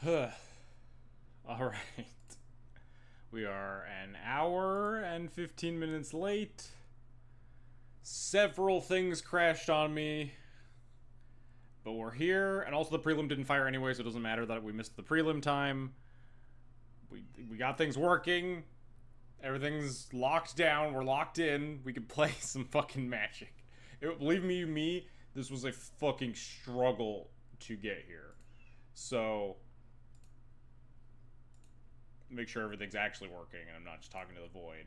All right. We are an hour and 15 minutes late. Several things crashed on me, but we're here. And also, the prelim didn't fire anyway, so it doesn't matter that we missed the prelim time. We got things working. Everything's locked down. We're locked in. We can play some fucking Magic. Believe me, this was a fucking struggle to get here. So make sure everything's actually working and I'm not just talking to the void.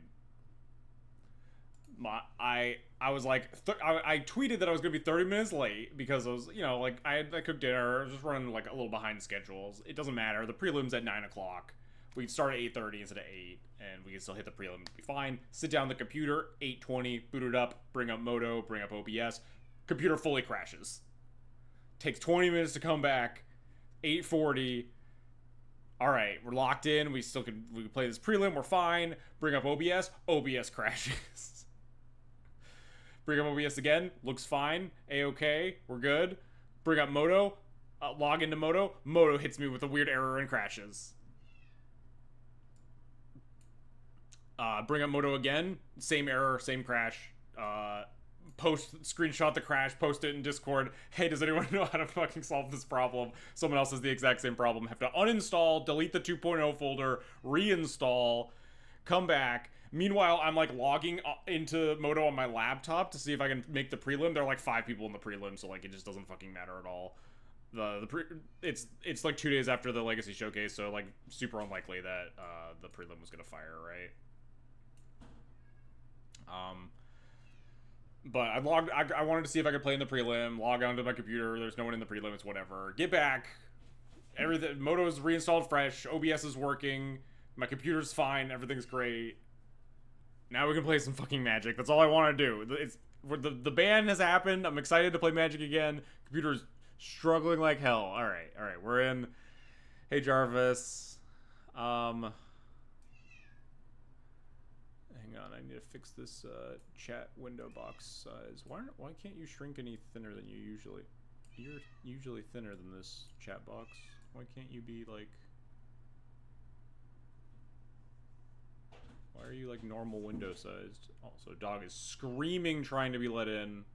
I was like I tweeted that I was gonna be 30 minutes late because I was like I cooked dinner. I was just running like a little behind schedules. It doesn't matter. The prelim's at 9 o'clock. We start at 8:30 instead of 8, and we can still hit the prelim. Be fine. Sit down the computer. 8:20. Boot it up. Bring up Moto. Bring up OBS. Computer fully crashes. Takes 20 minutes to come back. 8:40. All right, we're locked in. We can play this prelim. We're fine. Bring up OBS. OBS crashes. Bring up OBS again. Looks fine. A-okay. We're good. Bring up Moto. Log into Moto. Moto hits me with a weird error and crashes. Bring up Moto again. Same error. Same crash. Screenshot the crash, post it in Discord. Hey, does anyone know how to fucking solve this problem? Someone else has the exact same problem. Have to uninstall, delete the 2.0 folder, reinstall, come back. Meanwhile, I'm like logging into Moto on my laptop to see if I can make the prelim. There are like 5 people in the prelim, so like it just doesn't fucking matter at all. It's like 2 days after the Legacy Showcase, so like super unlikely that the prelim was gonna fire, right? But I wanted to see if I could play in the prelim. Log onto my computer. There's no one in the prelim. It's whatever. Get back. Everything. Moto is reinstalled fresh. OBS is working. My computer's fine. Everything's great. Now we can play some fucking Magic. That's all I want to do. The ban has happened. I'm excited to play Magic again. Computer's struggling like hell. All right. We're in. Hey Jarvis. Hang on, I need to fix this chat window box size. Why can't you shrink any thinner than you usually? You're usually thinner than this chat box. Why can't you be like? Why are you like normal window sized? Also, dog is screaming trying to be let in.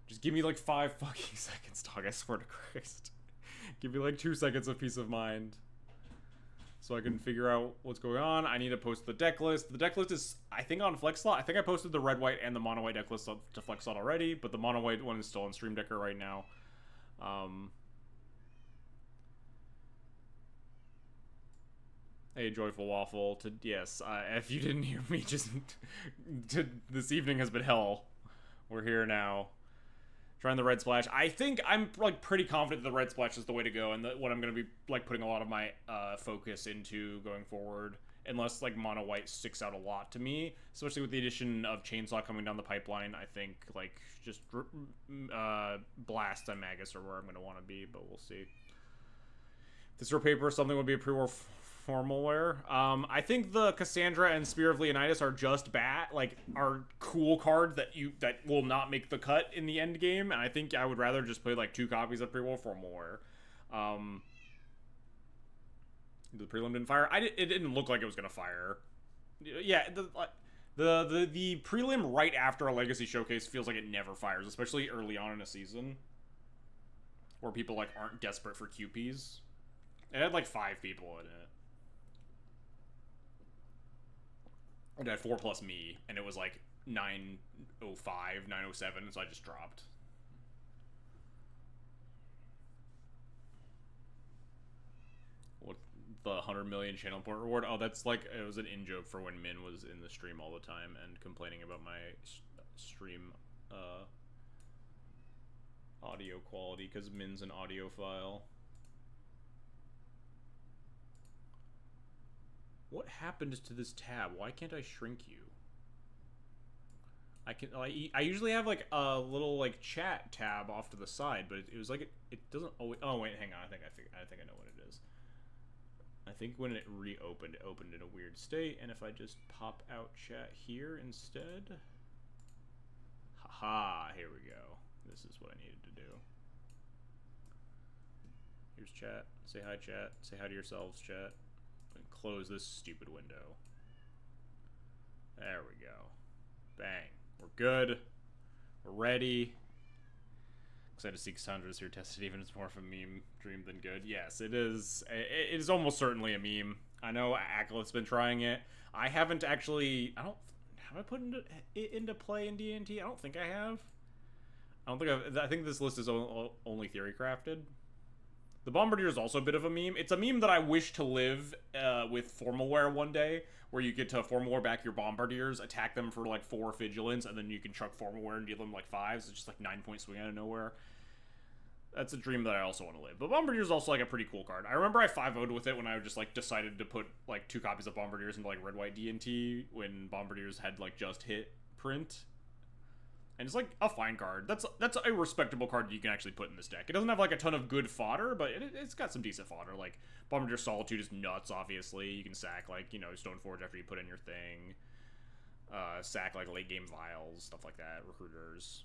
Just give me like 5 fucking seconds, dog. I swear to Christ. Give me like 2 seconds of peace of mind. So I can figure out what's going on. I need to post the deck list. The deck list is, I think, on Flex Slot. I think I posted the red, white, and the mono white deck list to Flex Slot already, but the mono white one is still on Stream Decker right now. Hey, Joyful Waffle. Yes, if you didn't hear me, this evening has been hell. We're here now. Trying the red splash. I think I'm like pretty confident that the red splash is the way to go, and what I'm going to be like putting a lot of my focus into going forward. Unless like mono white sticks out a lot to me, especially with the addition of Chainsaw coming down the pipeline. I think like just Blast and Magus are where I'm going to want to be, but we'll see. This or paper, something would be a pre-war formal wear. I think the Cassandra and Spear of Leonidas are just are cool cards that will not make the cut in the end game, and I think I would rather just play like 2 copies of pre-war formal wear. The prelim didn't fire. It didn't look like it was gonna fire. Yeah, the prelim right after a Legacy Showcase feels like it never fires, especially early on in a season, where people like aren't desperate for QPs. It had like 5 people in it. It had 4 plus me, and it was like 905, 907, so I just dropped. What, the 100 million channel point reward? Oh, that's like, it was an in-joke for when Min was in the stream all the time and complaining about my stream audio quality, because Min's an audiophile. What happened to this tab? Why can't I shrink you? I usually have like a little like chat tab off to the side, but it was like it doesn't always. Oh wait, hang on. I think I know what it is. I think when it reopened, it opened in a weird state, and if I just pop out chat here instead, haha, here we go. This is what I needed to do. Here's chat. Say hi, chat. Say hi to yourselves, chat. And close this stupid window. There we go. Bang. We're good. We're ready. Excited to see Cassandra's here tested, even if it's more of a meme dream than good. Yes, it is. It is almost certainly a meme. I know Acolyte's been trying it. I haven't actually. Have I put it into play in D&T? I don't think I have. I think this list is only theory crafted. The Bombardier is also a bit of a meme. It's a meme that I wish to live with Formalware one day, where you get to Formalware back your Bombardiers, attack them for like 4 vigilance, and then you can chuck Formalware and deal them like 5s. It's just like 9-point swing out of nowhere. That's a dream that I also want to live. But Bombardier is also like a pretty cool card. I remember I 5-0'd with it when I just like decided to put like 2 copies of Bombardiers into like red-white D&T when Bombardiers had like just hit print. And it's like a fine card. That's a respectable card you can actually put in this deck. It doesn't have like a ton of good fodder, but it's got some decent fodder. Like Bombardier Solitude is nuts, obviously. You can sack like, you know, Stoneforge after you put in your thing. Sack like late game vials, stuff like that. Recruiters.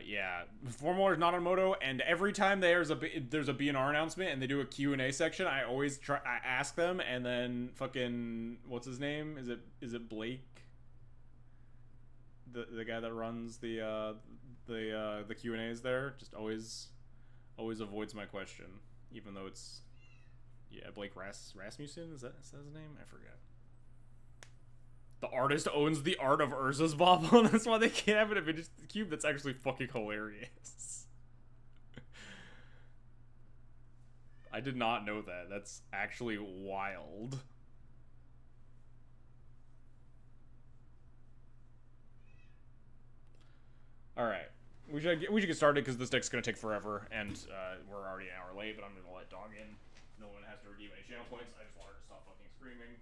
Yeah, Formula is not on Moto, and every time there's a BNR announcement and they do a Q&A section, I always I ask them, and then fucking what's his name? Is it Blake? The guy that runs the Q&As there just always avoids my question, even though it's Blake Rasmussen, is that his name? I forget. The artist owns the art of Urza's bauble, and that's why they can't have it if it's the cube. That's actually fucking hilarious. I did not know that. That's actually wild. Alright. We should get started because this deck's going to take forever, and we're already an hour late, but I'm going to let Dog in. No one has to redeem any channel points. I just want her to stop fucking screaming.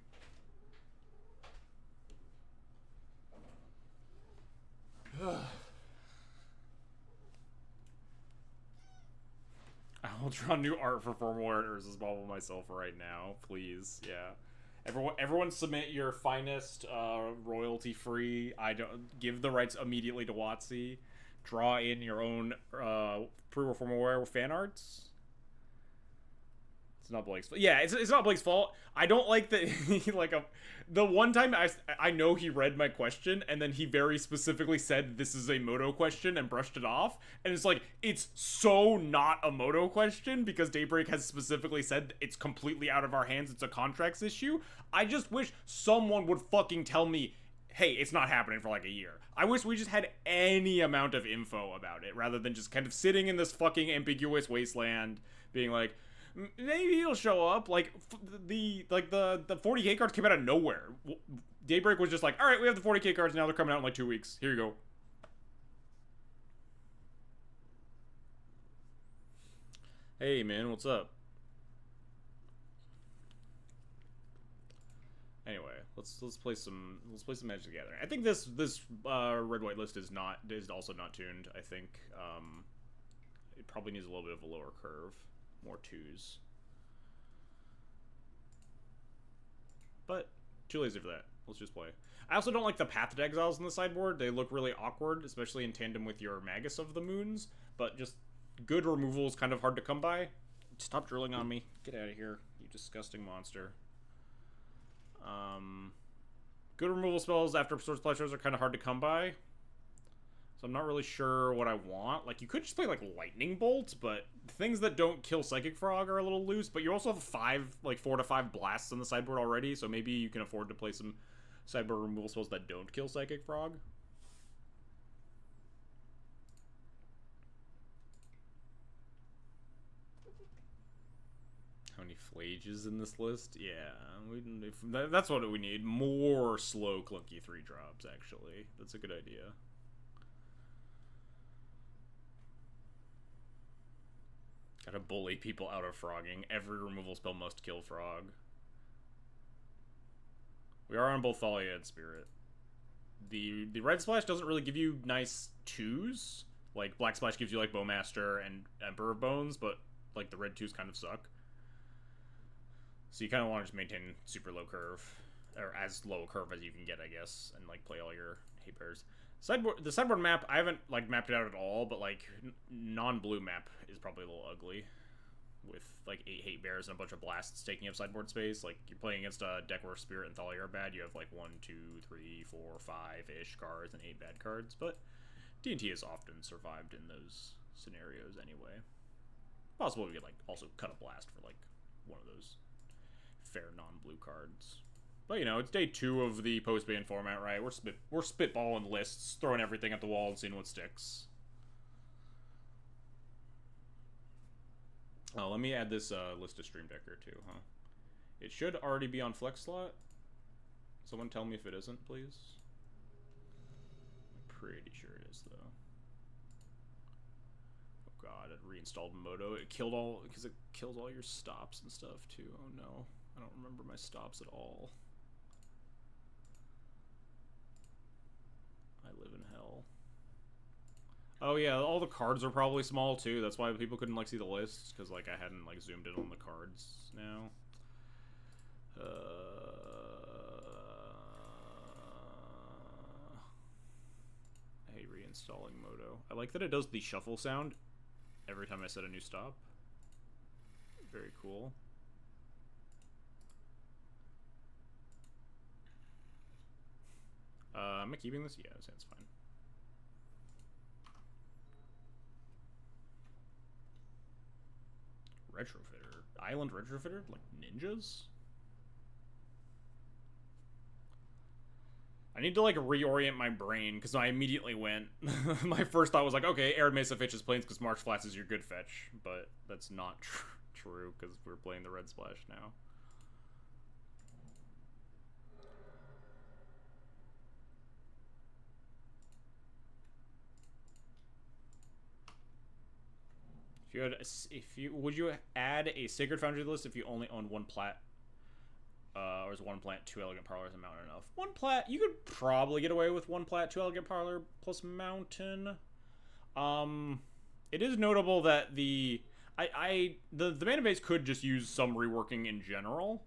I will draw new art for Formware and Urza's Bauble myself right now, please. Yeah, everyone submit your finest, royalty-free. I don't give the rights immediately to WotC. Draw in your own pre-war Formware fan arts. It's not Blake's fault. Yeah, it's not Blake's fault. I don't like that he, like, the one time I know he read my question, and then he very specifically said this is a Moto question and brushed it off. And it's like, it's so not a Moto question, because Daybreak has specifically said it's completely out of our hands, it's a contracts issue. I just wish someone would fucking tell me, hey, it's not happening for like a year. I wish we just had any amount of info about it, rather than just kind of sitting in this fucking ambiguous wasteland, being like, maybe it'll show up. Like the 40k cards came out of nowhere. Daybreak was just like, all right, we have the 40k cards now. They're coming out in like 2 weeks. Here you go. Hey man, what's up? Anyway, let's play some Magic the Gathering. I think this red white list is also not tuned. I think it probably needs a little bit of a lower curve. More 2s. But too lazy for that. Let's just play. I also don't like the Path to Exiles in the sideboard. They look really awkward, especially in tandem with your Magus of the Moons. But just good removal is kind of hard to come by. Stop drilling on me. Get out of here, you disgusting monster. Good removal spells after Source Pleasures are kind of hard to come by. So I'm not really sure what I want. Like, you could just play, like, Lightning Bolt, but things that don't kill Psychic Frog are a little loose. But you also have 4 to 5 blasts on the sideboard already, so maybe you can afford to play some sideboard removal spells that don't kill Psychic Frog. How many Flages in this list? Yeah, that's what we need. More slow, clunky 3-drops, actually. That's a good idea. Gotta bully people out of frogging. Every removal spell must kill frog. We are on both Thalia and Spirit. The red splash doesn't really give you nice 2s. Like, black splash gives you, like, Bowmaster and Emperor of Bones, but, like, the red 2s kind of suck. So you kind of want to just maintain super low curve, or as low a curve as you can get, I guess, and like play all your hate bears. The sideboard map, I haven't like mapped it out at all, but like non-blue map is probably a little ugly, with like 8 hate bears and a bunch of blasts taking up sideboard space. Like you're playing against a deck where Spirit and Thalia are bad. You have like 1, 2, 3, 4, 5-ish cards and 8 bad cards, but D&T has often survived in those scenarios anyway. Possible we could like also cut a blast for like one of those fair non-blue cards. But you know, it's day 2 of the Postban format, right? We're spitballing lists, throwing everything at the wall and seeing what sticks. Oh, let me add this list to Stream Decker too, huh? It should already be on Flex Slot. Someone tell me if it isn't, please. I'm pretty sure it is, though. Oh god, it reinstalled Moto. It killed all, because it kills all your stops and stuff too. Oh no, I don't remember my stops at all. I live in hell. Oh yeah, all the cards are probably small too. That's why people couldn't like see the lists, because like I hadn't like zoomed in on the cards now. I hate reinstalling Moto. I like that it does the shuffle sound every time I set a new stop. Very cool. Am I keeping this? Yeah, that's fine. Retrofitter. Island Retrofitter? Like ninjas? I need to like reorient my brain, because I immediately went my first thought was like, okay, Arid Mesa fetches planes because March Flats is your good fetch, but that's not true because we're playing the Red Splash now. Would you add a Sacred Foundry to the list if you only own 1 plat? Or is 1 plat, 2 elegant parlors, and mountain enough? 1 plat, you could probably get away with 1 plat, 2 elegant parlor plus mountain. It is notable that the mana base could just use some reworking in general.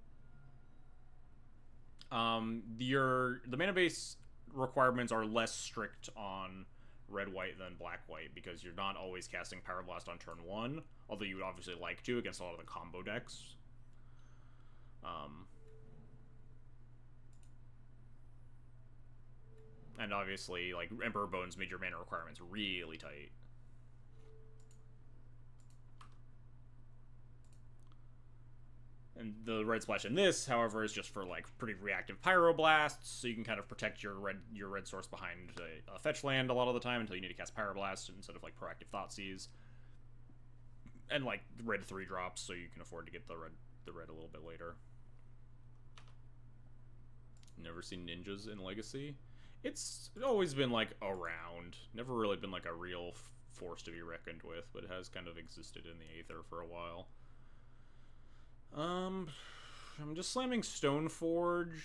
The mana base requirements are less strict on red-white than black-white, because you're not always casting Power Blast on turn 1, although you would obviously like to against a lot of the combo decks. And obviously, like, Emperor Bones made your mana requirements really tight. And the red splash in this, however, is just for like pretty reactive pyroblasts, so you can kind of protect your red source behind a fetch land a lot of the time until you need to cast pyroblast instead of like proactive Thoughtseize. And like red 3 drops, so you can afford to get the red a little bit later. Never seen ninjas in Legacy. It's always been like around, never really been like a real force to be reckoned with, but it has kind of existed in the aether for a while. I'm just slamming Stoneforge.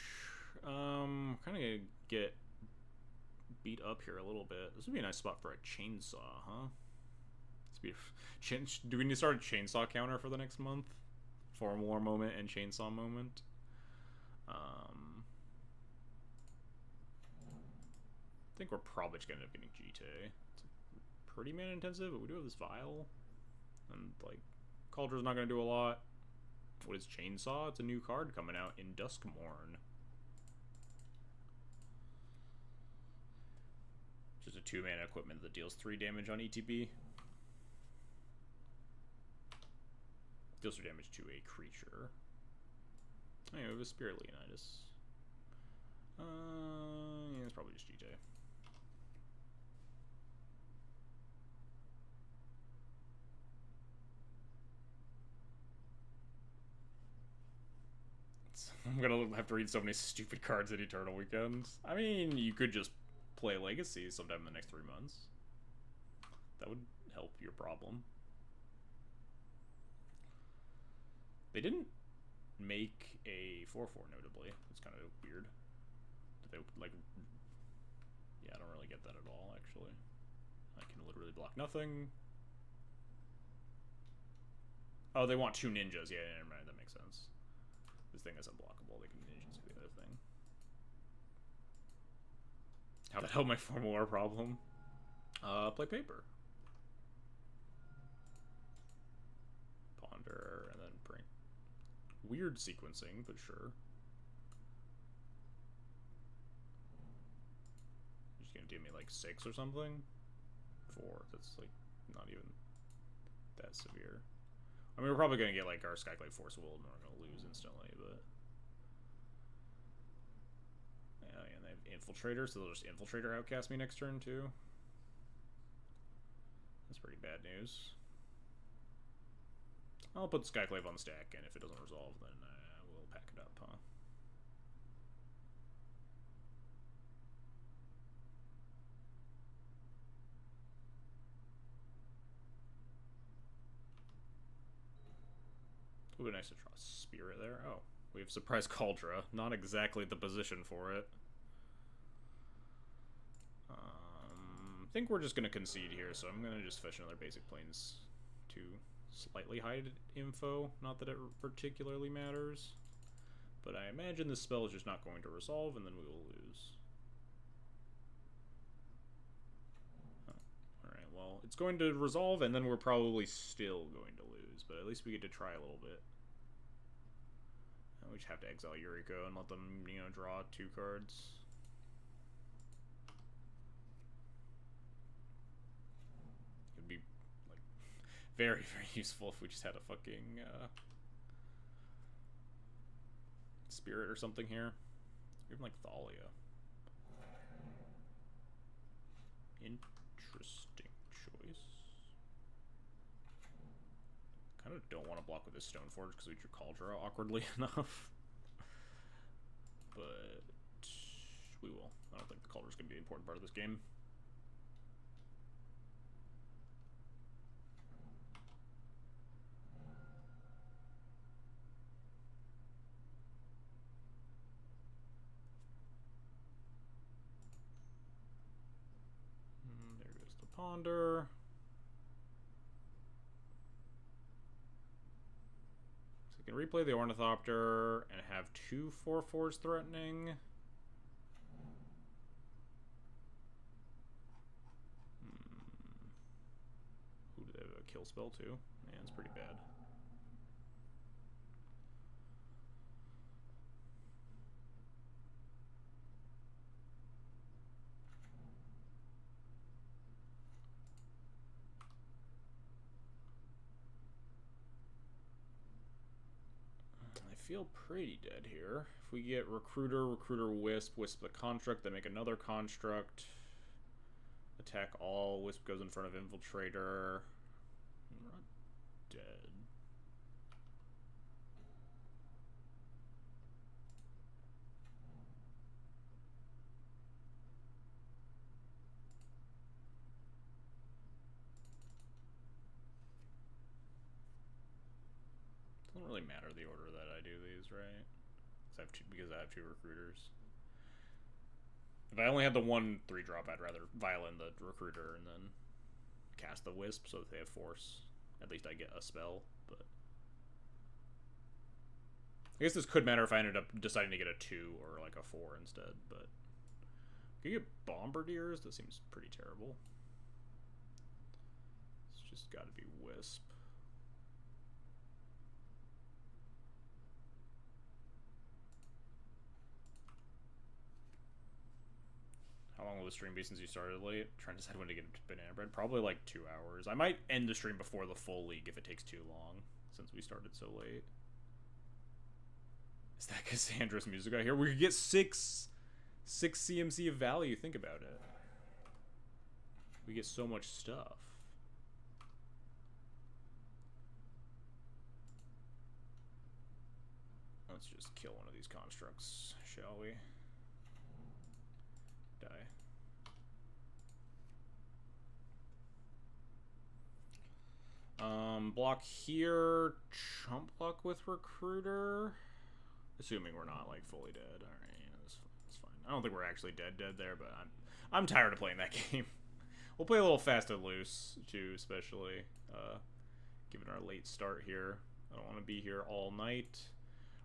Kind of gonna get beat up here a little bit. This would be a nice spot for a chainsaw, huh? Do we need to start a chainsaw counter for the next month? Form War moment and chainsaw moment. I think we're probably just gonna end up getting GT. It's pretty mana intensive, but we do have this vial, and like Calder's not gonna do a lot. What is Chainsaw? It's a new card coming out in Duskmorn. Just a 2-mana equipment that deals 3 damage on ETB. Deals 3 damage to a creature. Anyway, we have a Spirit Leonidas. Yeah, it's probably just GT. I'm gonna have to read so many stupid cards at Eternal Weekends. I mean, you could just play Legacy sometime in the next 3 months. That would help your problem. They didn't make a 4/4, notably. It's kind of weird. Did they, like... Yeah, I don't really get that at all, actually. I can literally block nothing. Oh, they want 2 ninjas. Yeah, never mind. That makes sense. This thing is unblockable. They can ninjas do the other thing. How'd that help my Formal War problem? Play paper. Ponder, and then bring. Weird sequencing, but sure. You're just gonna give me like 6 or something? 4. That's like not even that severe. I mean, we're probably gonna get like our Skyclave Force Will, and we're gonna lose instantly, but. Yeah, and they have Infiltrator, so they'll just Infiltrator outcast me next turn too. That's pretty bad news. I'll put Skyclave on the stack, and if it doesn't resolve, then we'll pack it up, huh? It would be nice to draw Spirit there. Oh, we have Surprise Cauldra. Not exactly the position for it. I think we're just going to concede here, so I'm going to just fetch another basic planes to slightly hide info. Not that it particularly matters. But I imagine this spell is just not going to resolve, and then we will lose. Oh, alright, well, it's going to resolve, and then we're probably still going to lose. But at least we get to try a little bit. And we just have to exile Yuriko and let them, you know, draw 2 cards. It'd be, like, very, very useful if we just had a fucking, Spirit or something here. Even like Thalia. Interesting choice. Kind of don't want to block with this Stoneforge because we drew Cauldra awkwardly enough. But we will. I don't think the Cauldra is going to be an important part of this game. There goes the Ponder. So we can replay the Ornithopter and have 2 4/4s threatening. Who do they have a kill spell too? Man, it's pretty bad. Feel pretty dead here. If we get Recruiter, Wisp, Wisp the Construct, they make another Construct. Attack all, Wisp goes in front of Infiltrator. I'm not dead. Doesn't really matter the order that I do these, right? Because I have 2 recruiters. If I only had the 1 3-drop, I'd rather Violin the Recruiter and then cast the Wisp so that they have Force. At least I get a spell, but... I guess this could matter if I ended up deciding to get a 2 or like a 4 instead, but... Can you get Bombardiers? That seems pretty terrible. It's just gotta be Wisp. How long will the stream be since you started late? Trying to decide when to get Banana Bread. Probably like 2 hours. I might end the stream before the full league if it takes too long, since we started so late. Is that Cassandra's music out here? We could get 6 CMC of value. Think about it. We get so much stuff. Let's just kill one of these constructs, shall we? Die. Block here, chump block with Recruiter. Assuming we're not like fully dead. Alright, yeah, that's fine. I don't think we're actually dead there, but I'm tired of playing that game. We'll play a little fast and loose too, especially given our late start here. I don't want to be here all night.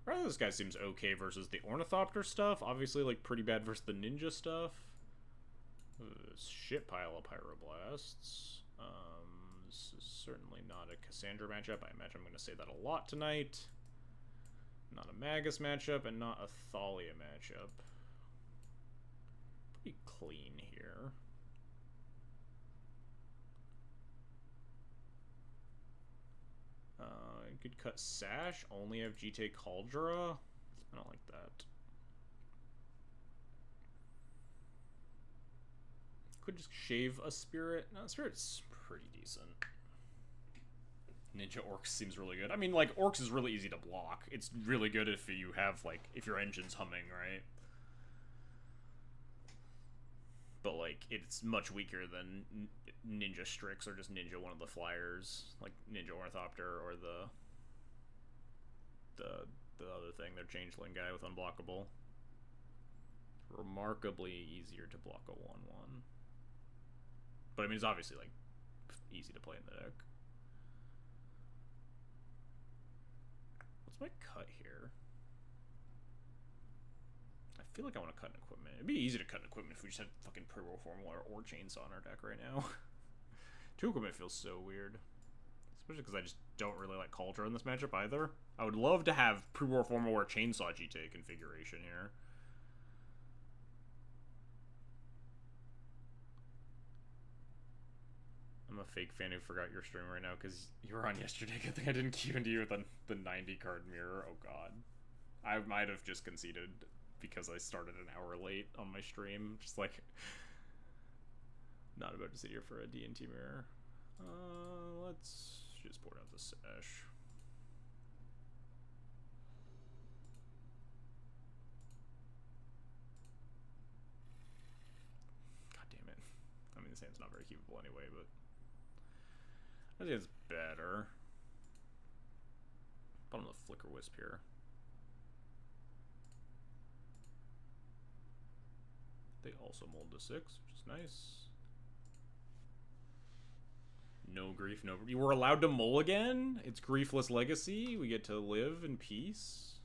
Rather, this guy seems okay versus the Ornithopter stuff. Obviously, like, pretty bad versus the Ninja stuff. Shit pile of Pyroblasts. This is certainly not a Cassandra matchup. I imagine I'm going to say that a lot tonight. Not a Magus matchup, and not a Thalia matchup. Pretty clean here. Could cut Sash, only have GT Cauldra. I don't like that. Could just shave a Spirit. No, Spirit's pretty decent. Ninja Orcs seems really good. I mean, like, Orcs is really easy to block. It's really good if you have, like, if your engine's humming, right? But, like, it's much weaker than Ninja Strix or just Ninja one of the flyers. Like, Ninja Ornithopter or the other thing, their Changeling guy with Unblockable. Remarkably easier to block a 1-1. But, I mean, it's obviously, like, easy to play in the deck. What's my cut here? I feel like I want to cut an equipment. It'd be easy to cut an equipment if we just had fucking Pre-Roll Formula or Chainsaw in our deck right now. 2 equipment feels so weird. Especially because I just don't really like Cauldron in this matchup either. I would love to have Pre-War Formal or Chainsaw GTA configuration here. I'm a fake fan who forgot your stream right now because you were on yesterday. Good thing I didn't queue into you with the 90 card mirror. Oh god. I might have just conceded because I started an hour late on my stream. Just like, not about to sit here for a D&T mirror. Let's just port out the Sash. God damn it. I mean, this hand's not very keepable anyway, but I think it's better. Bottom of the Flicker Wisp here. They also mold to 6, which is nice. No grief, no... You were allowed to mulligan? It's Griefless Legacy. We get to live in peace.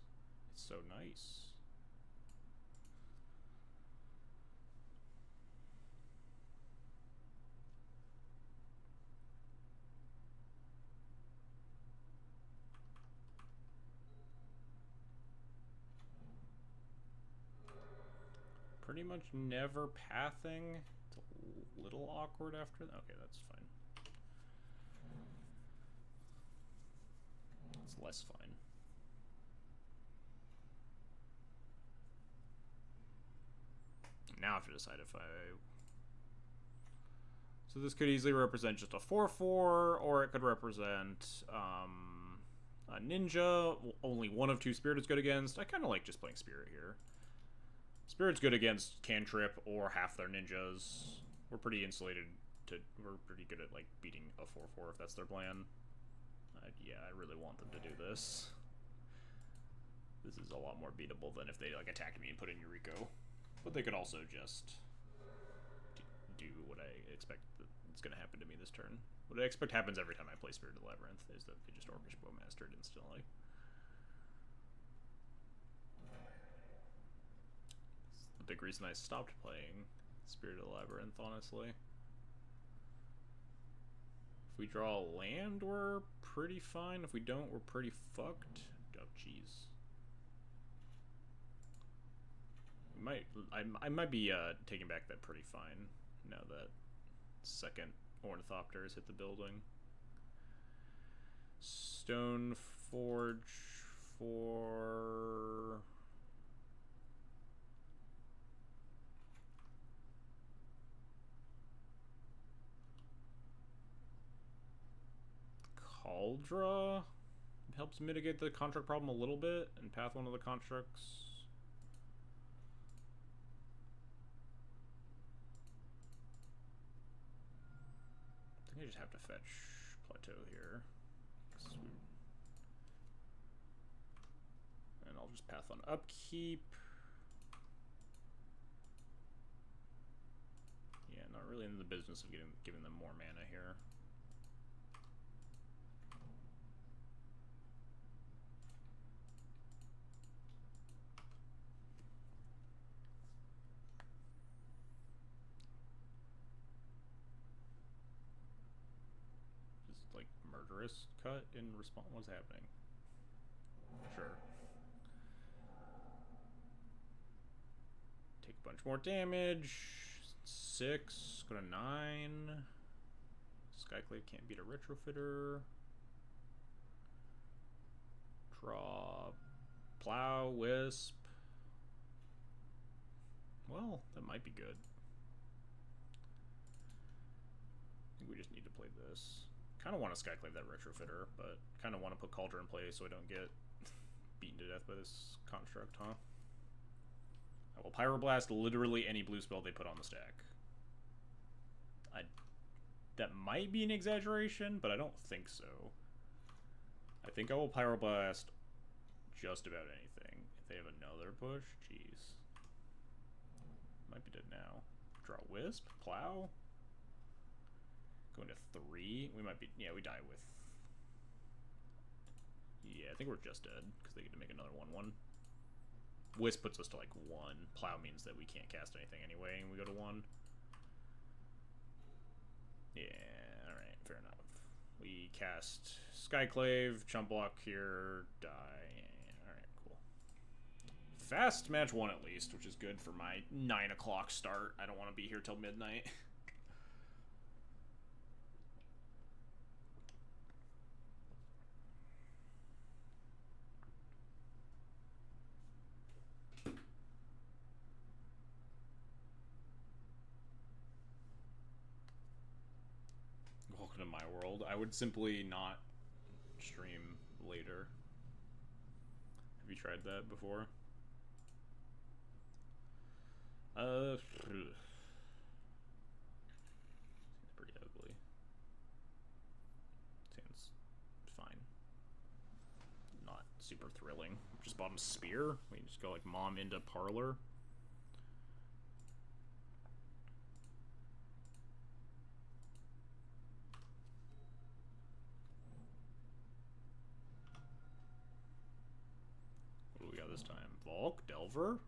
It's so nice. Pretty much never pathing. It's a little awkward after that. Okay, that's fine. It's less fine. Now I have to decide if I... So this could easily represent just a 4-4, or it could represent a ninja. Only one of 2 Spirit is good against. I kind of like just playing Spirit here. Spirit's good against Cantrip or half their ninjas. We're pretty insulated to... We're pretty good at, like, beating a 4-4 if that's their plan. Yeah, I really want them to do this. This is a lot more beatable than if they, like, attacked me and put in Yuriko. But they could also just do what I expect that's going to happen to me this turn. What I expect happens every time I play Spirit of the Labyrinth is that they just Orcish Bowmaster it instantly. The big reason I stopped playing Spirit of the Labyrinth, honestly. If we draw a land, we're pretty fine. If we don't, we're pretty fucked. Oh, jeez. I might be taking back that pretty fine now that second Ornithopter has hit the building. Stone Forge for... Cauldra helps mitigate the construct problem a little bit and path one of the constructs. I think I just have to fetch Plateau here. And I'll just path on upkeep. Yeah, not really in the business of giving them more mana here. forest cut in response? What's happening? Sure. Take a bunch more damage. 6. Go to 9. Skyclave can't beat a retrofitter. Draw. Plow. Wisp. Well, that might be good. I think we just need to play this. Kind of want to Skyclave that retrofitter, but kind of want to put Cauldron in play so I don't get beaten to death by this construct, huh? I will Pyroblast literally any blue spell they put on the stack. That might be an exaggeration, but I don't think so. I think I will Pyroblast just about anything. If they have another push, jeez. Might be dead now. Draw Wisp, Plow. Going to 3. We might be... Yeah, we die with... Yeah, I think we're just dead, because they get to make another 1/1. Wisp puts us to, like, 1. Plow means that we can't cast anything anyway, and we go to 1. Yeah, alright, fair enough. We cast Skyclave, Chump Block here, die. Alright, cool. Fast match 1 at least, which is good for my 9 o'clock start. I don't want to be here till midnight. Welcome to my world. I would simply not stream later. Have you tried that before? Seems pretty ugly. Seems fine. Not super thrilling. Just bought him Spear. We just go like Mom into Parlor. What do we got this time? Volk? Delver?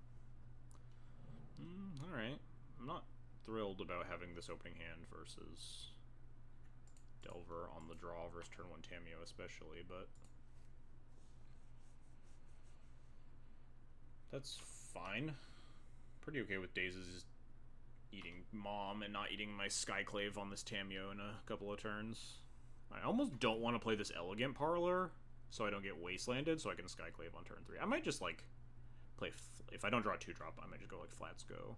Alright. I'm not thrilled about having this opening hand versus Delver on the draw versus turn 1 Tameo especially, but that's fine. Pretty okay with Daze's eating Mom and not eating my Skyclave on this Tameo in a couple of turns. I almost don't want to play this Elegant Parlor so I don't get Wastelanded so I can Skyclave on turn 3. I might just like play, if I don't draw a 2-drop, I might just go like Flats Go.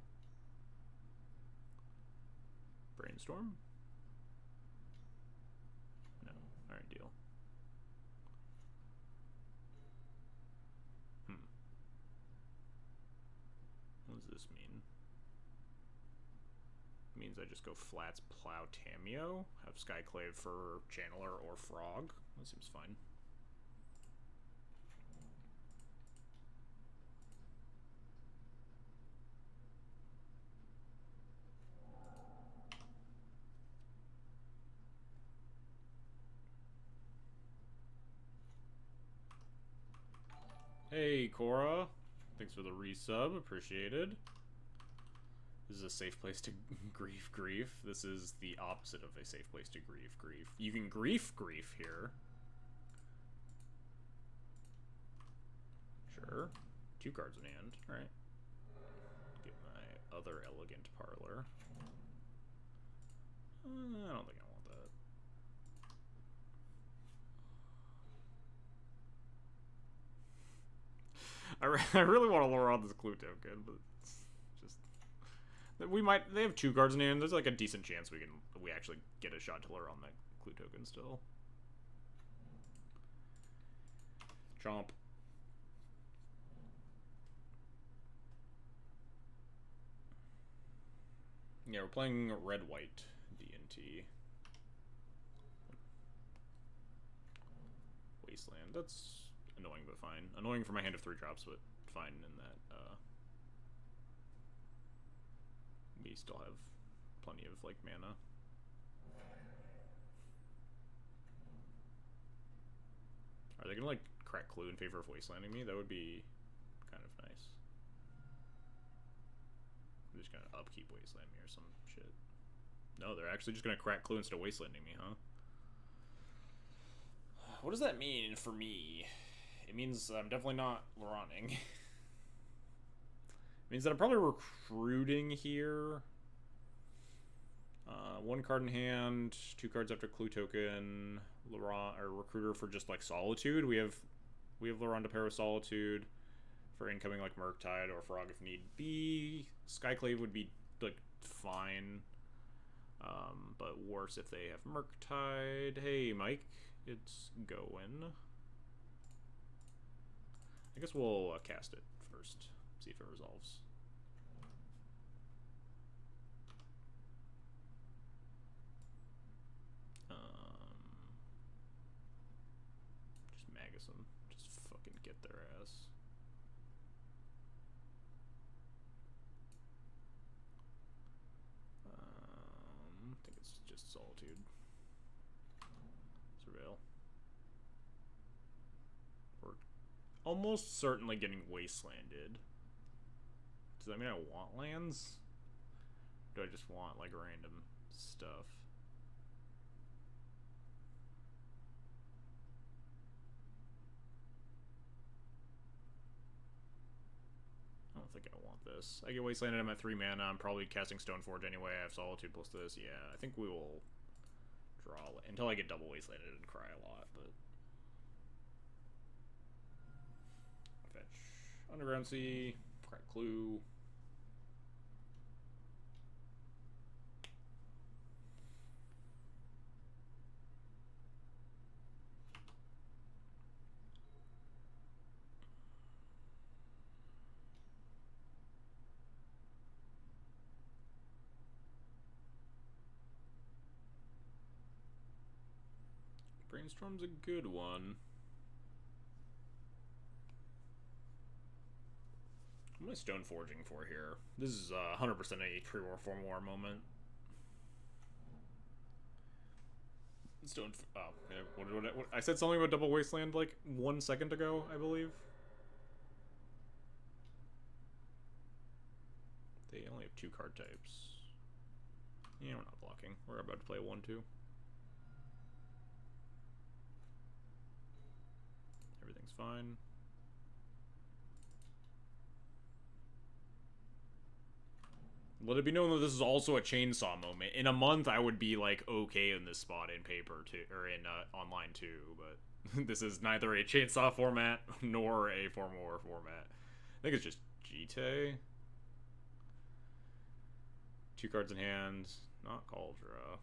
Brainstorm? No. Alright, deal. What does this mean? It means I just go Flats, Plow, Tameo, have Skyclave for Channeler or Frog. That seems fine. Hey, Cora. Thanks for the resub. Appreciated. This is a safe place to grief. This is the opposite of a safe place to grief. You can grief here. Sure. 2 cards in hand. Alright. Get my other Elegant Parlor. I don't think I want that. I really want to lure on this Clue token, but it's just they have 2 cards in hand. There's like a decent chance we actually get a shot to lure on that Clue token still. Chomp. Yeah, we're playing red-white D&T. Wasteland. That's annoying, but fine. Annoying for my hand of 3 drops, but fine in that we still have plenty of like mana. Are they gonna like crack Clue in favor of wastelanding me? That would be kind of nice. They're just gonna upkeep wasteland me or some shit. No, they're actually just gonna crack Clue instead of wastelanding me, huh? What does that mean for me? It means I'm definitely not running. It means that I'm probably recruiting here. One card in hand, 2 cards after clue token. Laurent or recruiter for just like Solitude. We have Laurent to pair with Solitude for incoming like Murktide or Frog if need be. Skyclave would be like fine, but worse if they have Murktide. Hey Mike, it's going. I guess we'll cast it first, see if it resolves. Just Magus them. Just fucking get their ass. I think it's just Solitude. Surveil. We're almost certainly getting wastelanded. Does that mean I want lands? Do I just want like random stuff? I don't think I want this. I get wastelanded. I'm at 3 mana. I'm probably casting Stoneforge anyway. I have Solitude plus this. Yeah, I think we will draw until I get double wastelanded and cry a lot. But fetch Underground Sea, crack Clue. Brainstorm's a good one. What am I stone forging for here? This is 100% a tree war form war moment. Stone. Oh, yeah, what, I said something about double wasteland like 1 second ago, I believe. They only have 2 card types. Yeah, we're not blocking. We're about to play a 1/2. Everything's fine. Let it be known that this is also a chainsaw moment. In a month, I would be like okay in this spot in paper too, or in online too. But this is neither a chainsaw format nor a form war format. I think it's just Jite. 2 cards in hand, not Cauldra.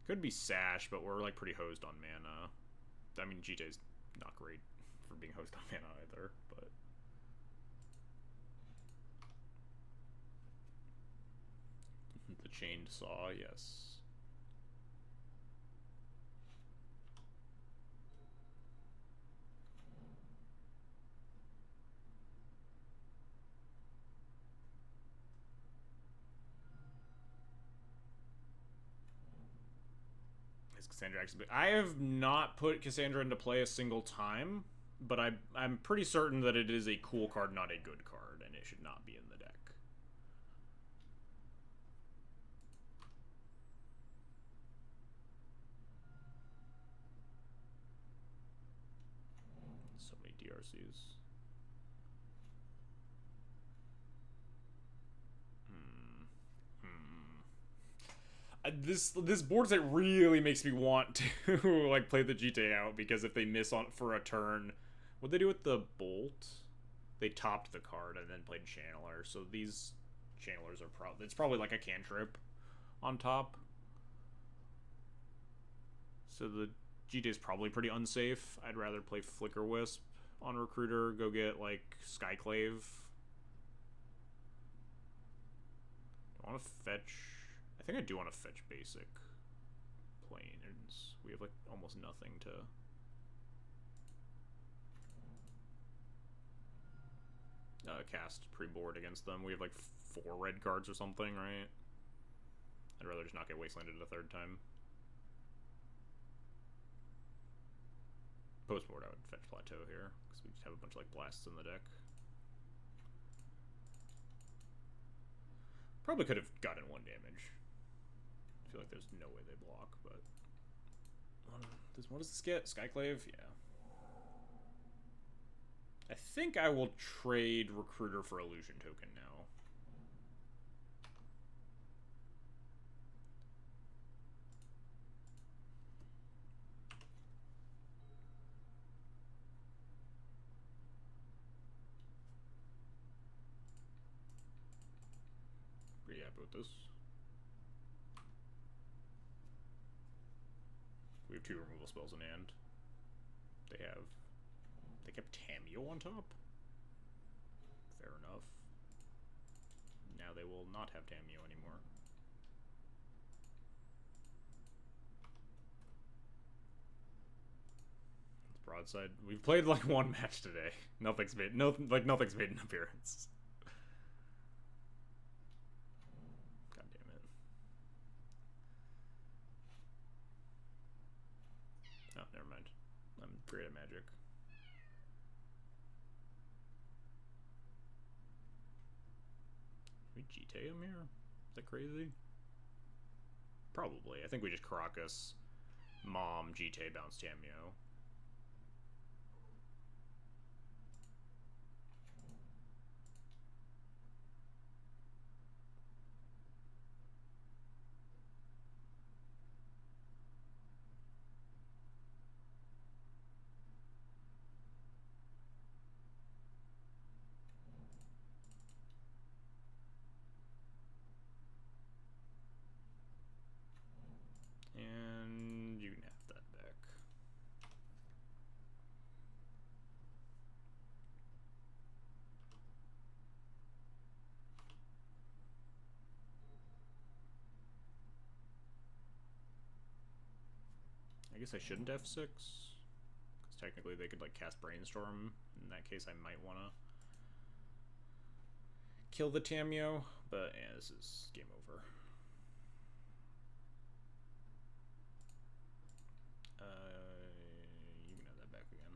Could be Sash, but we're like pretty hosed on mana. I mean, Jite's not great for being hosed on mana either, but. The chained saw, yes. Is Cassandra actually? I have not put Cassandra into play a single time, but I'm pretty certain that it is a cool card, not a good card, and it should not be in the deck. So many DRCs. This board set really makes me want to like play the GTA out, because if they miss on for a turn, what'd they do with the bolt? They topped the card and then played Channeler. So these Channelers are probably like a cantrip on top. So the GTA is probably pretty unsafe. I'd rather play Flicker Wisp on Recruiter, go get like Skyclave. I want to fetch. I think I do want to fetch basic planes. We have like almost nothing to. Cast pre-board against them. We have like 4 red cards or something, right? I'd rather just not get wastelanded a 3rd time. Post-board, I would fetch Plateau here, because we just have a bunch of like blasts in the deck. Probably could have gotten 1 damage. I feel like there's no way they block, but. What does this get? Skyclave? Yeah. I think I will trade Recruiter for Illusion Token now. Pretty happy with this. We have 2 removal spells in hand. They kept Tamio on top? Fair enough. Now they will not have Tamio anymore. It's broadside. We've played like 1 match today. Nothing's made an appearance. God damn it. Oh, never mind. I'm great at Magic. Should we GT him here? Is that crazy? Probably. I think we just Caracas, Mom, GT, bounce Tamio. And you can have that back. I guess I shouldn't F6, because technically they could like cast Brainstorm. In that case, I might want to kill the Tamio, but yeah, this is game over. You can have that back again.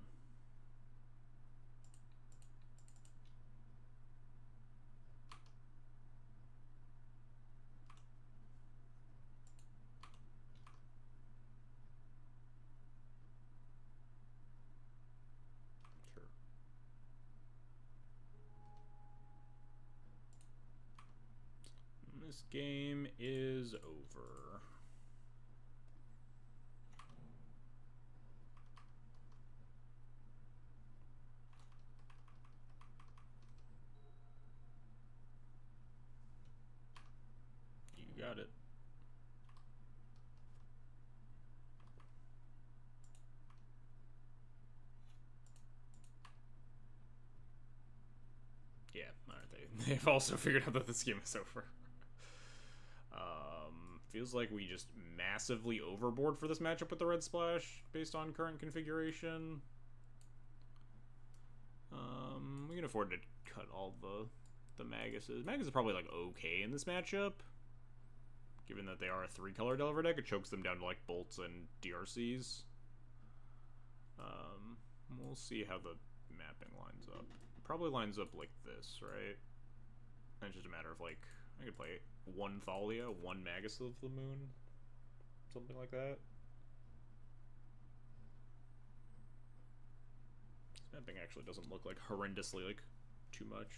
Sure. This game is over. You got it. Yeah, aren't they? They've also figured out that this game is over. Feels like we just massively overboard for this matchup with the red splash based on current configuration. We can afford to cut all the Maguses. Magus is probably like okay in this matchup, given that they are a 3-color Delver deck. It chokes them down to like bolts and DRCs. We'll see how the mapping lines up. It probably lines up like this, right? And it's just a matter of like, I could play 1 Thalia, 1 Magus of the Moon, something like that. This mapping actually doesn't look like horrendously like too much.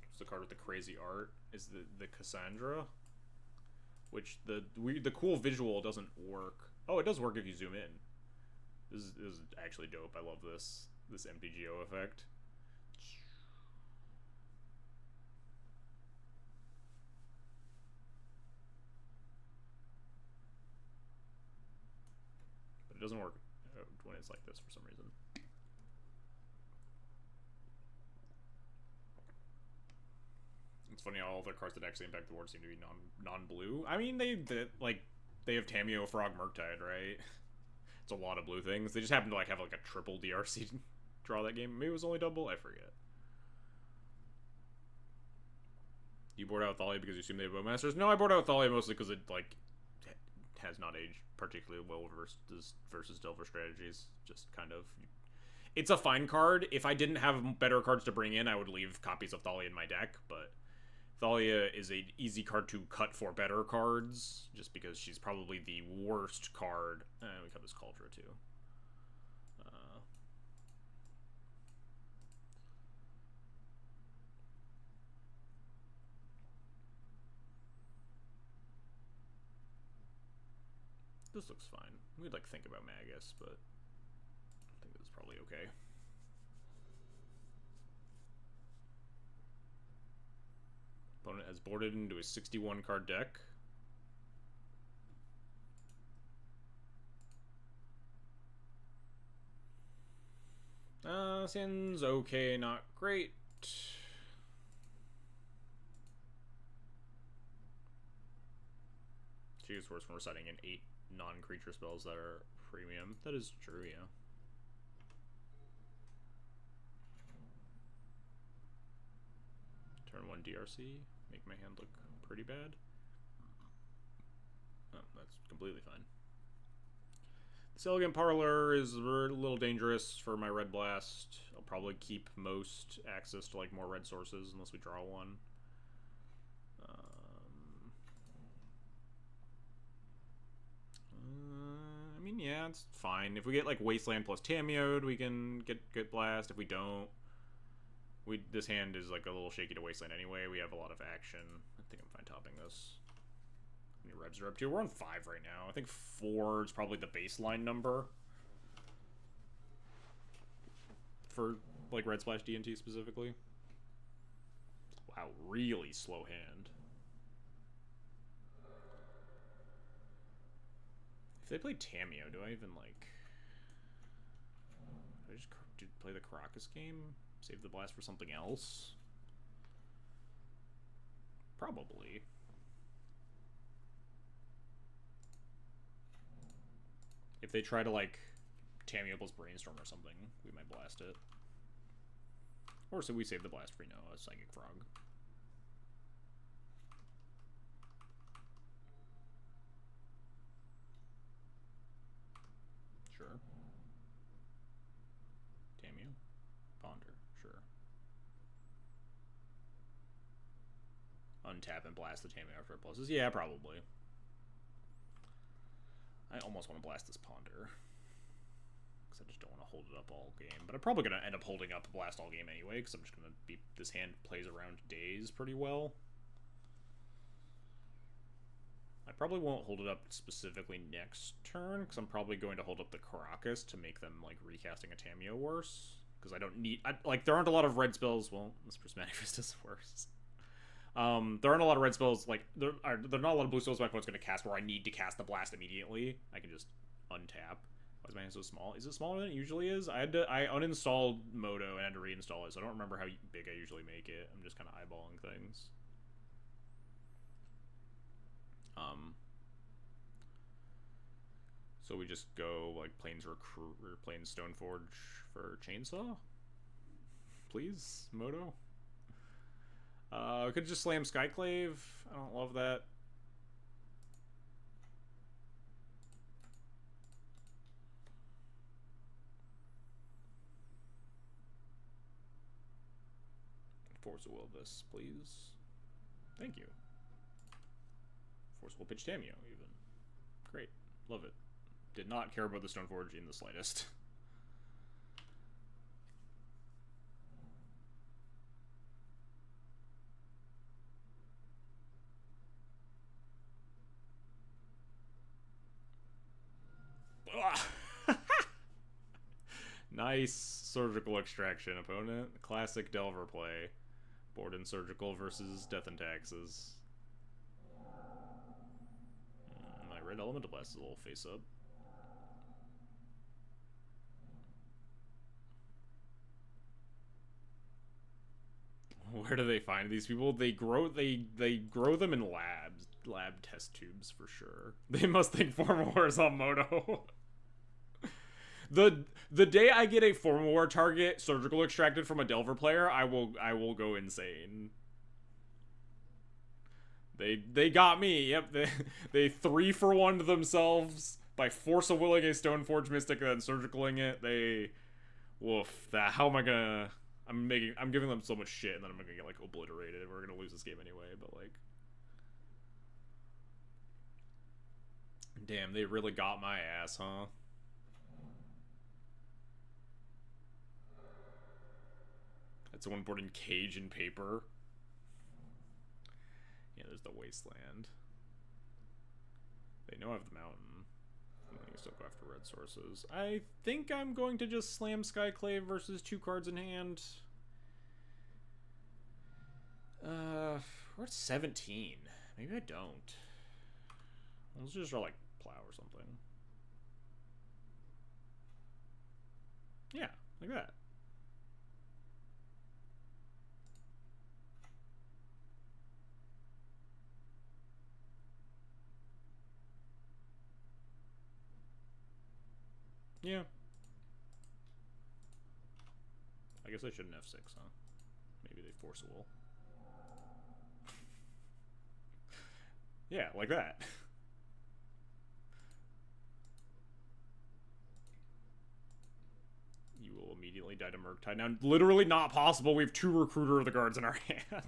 Just the card with the crazy art is the Cassandra, which the cool visual doesn't work. Oh, it does work if you zoom in. This is actually dope. I love this MTGO effect. But it doesn't work when it's like this for some reason. It's funny how all their cards that actually impact the board seem to be non-blue. I mean, they have Tamio, Frog, Murktide, right? It's a lot of blue things. They just happen to like have like a triple DRC draw that game. Maybe it was only double. I forget. You board out Thalia because you assume they have Bowmasters? No, I board out Thalia mostly because it like has not aged particularly well versus Delver strategies. Just kind of, it's a fine card. If I didn't have better cards to bring in, I would leave copies of Thalia in my deck. But Thalia is a easy card to cut for better cards, just because she's probably the worst card. We cut this Cauldron too. This looks fine. We'd like think about Magus, but I think this is probably okay. Opponent has boarded into a 61 card deck. Seems okay, not great. She gets worse from reciting in 8 non-creature spells that are premium. That is true, yeah. Turn 1 DRC. Make my hand look pretty bad. Oh, that's completely fine. This Elegant Parlor is a little dangerous for my Red Blast. I'll probably keep most access to like more red sources unless we draw one. I mean, yeah, it's fine. If we get like Wasteland plus Tamiode, we can get Blast. If we don't, this hand is like a little shaky to Wasteland anyway. We have a lot of action. I think I'm fine topping this. How many revs are up to? We're on 5 right now. I think 4 is probably the baseline number for like Red Splash D&T specifically. Wow, really slow hand. If they play Tamiyo, do I even like? Do I just play the Caracas game? Save the blast for something else? Probably. If they try to, like, Tamiyo plus Brainstorm or something, we might blast it. Or so we save the blast for, a Psychic Frog. Sure. Tamiyo? Ponder, sure. Untap and blast the Tamiyo after it pluses? Yeah, probably. I almost want to blast this Ponder. Because I just don't want to hold it up all game. But I'm probably going to end up holding up Blast all game anyway, because I'm just going to be... This hand plays around days pretty well. I probably won't hold it up specifically next turn, because I'm probably going to hold up the Caracas to make them, like, recasting a Tamiyo worse. Because I don't need... like, there aren't a lot of red spells... Well, this Prismatic Vista is worse. There aren't a lot of red spells, like, there are not a lot of blue spells my opponent's going to cast where I need to cast the blast immediately. I can just untap. Why is my hand so small? Is it smaller than it usually is? I uninstalled Moto and had to reinstall it, so I don't remember how big I usually make it. I'm just kind of eyeballing things. So we just go, like, Plains Recruit, or Plains Stoneforge for Chainsaw? Please, Moto? Could just slam Skyclave. I don't love that. Force a will this, please. Thank you. Force will pitch Tamiyo, even. Great. Love it. Did not care about the Stoneforge in the slightest. Nice surgical extraction, opponent. Classic Delver play. Board and surgical versus death and taxes. My red elemental blast is a little face up. Where do they find these people? They grow them in lab test tubes for sure. They must think Formal War is on Moto. The day I get a Formal War target surgical extracted from a Delver player, I will go insane. They got me. Yep, they 3-for-1'd themselves by force of willing a Stoneforge Mystic and then surgicaling it. Woof. How am I gonna... I'm giving them so much shit, and then I'm gonna get like obliterated. We're gonna lose this game anyway, but like, damn, they really got my ass, huh? That's someone boarding cage and paper. Yeah, there's the wasteland. They know I have the mountain. I think I still go after red sources. I think I'm going to just slam Skyclave versus 2 cards in hand. We're at 17. Maybe I don't. Let's just draw like plow or something. Yeah, like that. Yeah. I guess I shouldn't F6, huh? Maybe they force a will. Yeah, like that. You will immediately die to Murktide. Now, literally not possible. We have 2 Recruiter of the Guards in our hand.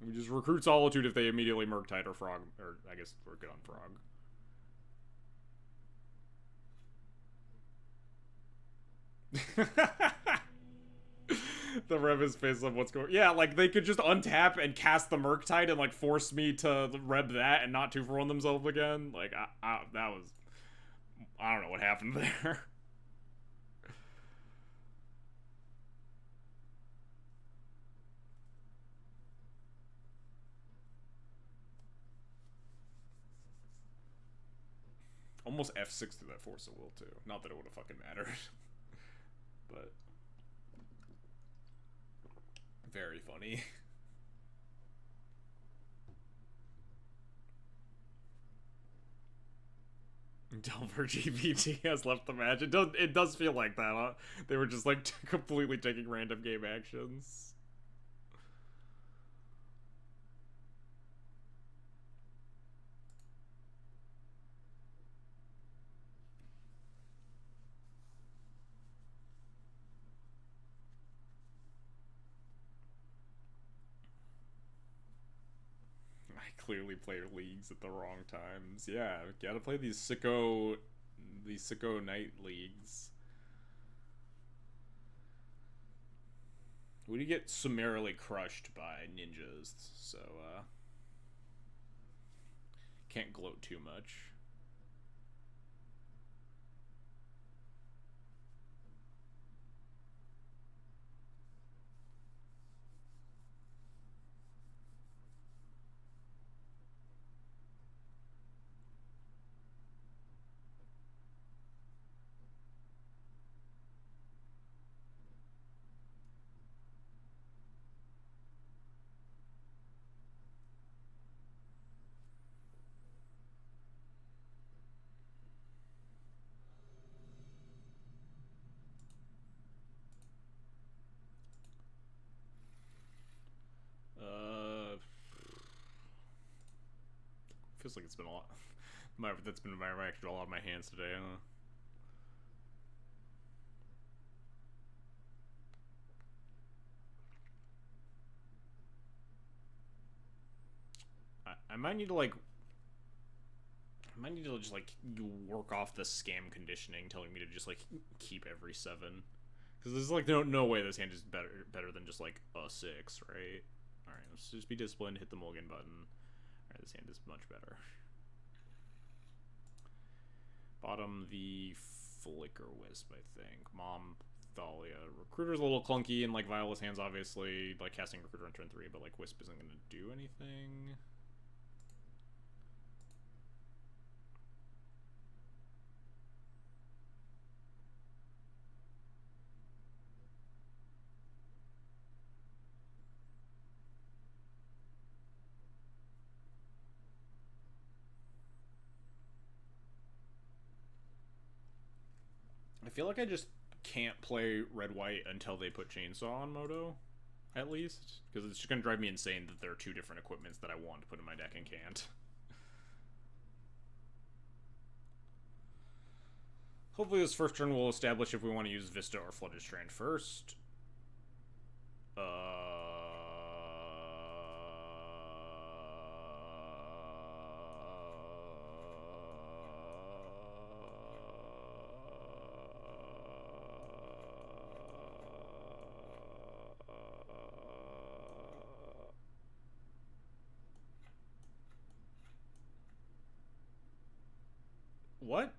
We just recruit Solitude if they immediately Murktide or Frog. Or, I guess we're good on Frog. The Rev is face of what's going. Yeah, like they could just untap and cast the Murktide and like force me to Reb that and not 2-for-1 themselves again. Like that was, I don't know what happened there. Almost F6 through that Force of Will too. Not that it would have fucking mattered, but very funny. Delver GPT has left the match. It does feel like that, huh? They were just like completely taking random game actions. Clearly play leagues at the wrong times. Yeah, gotta play these sicko night leagues. We do get summarily crushed by ninjas, so can't gloat too much. Feels like it's been a lot. That's been actually a lot of my hands today, huh? I might need to like. I might need to just like work off the scam conditioning, telling me to just like keep every 7, because there's like no way this hand is better than just like a 6, right? All right, let's just be disciplined. Hit the mulligan button. All right, this hand is much better. Bottom the Flicker Wisp, I think. Mom, Thalia. Recruiter's a little clunky in like Viola's hands, obviously. Like casting Recruiter on turn 3, but like Wisp isn't gonna do anything. I feel like I just can't play red-white until they put Chainsaw on Moto, at least. Because it's just going to drive me insane that there are 2 different equipments that I want to put in my deck and can't. Hopefully this first turn will establish if we want to use Vista or Flooded Strand first. What?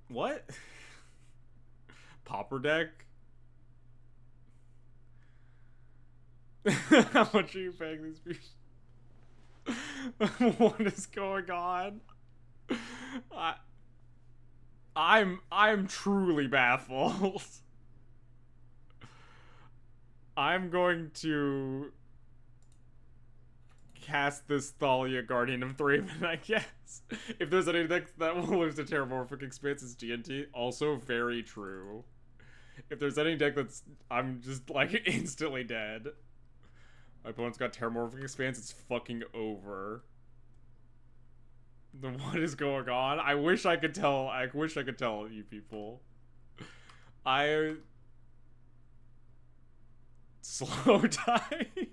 What? Pauper deck? How much are you paying these people? What is going on? I'm truly baffled. I'm going to cast this Thalia Guardian of Thraben, I guess. If there's any deck that will lose to Terramorphic Expanse, it's TNT. Also very true. If there's any deck that's... I'm just, like, instantly dead. My opponent's got Terramorphic Expanse, it's fucking over. What is going on? I wish I could tell. I wish I could tell you people. Slow tide?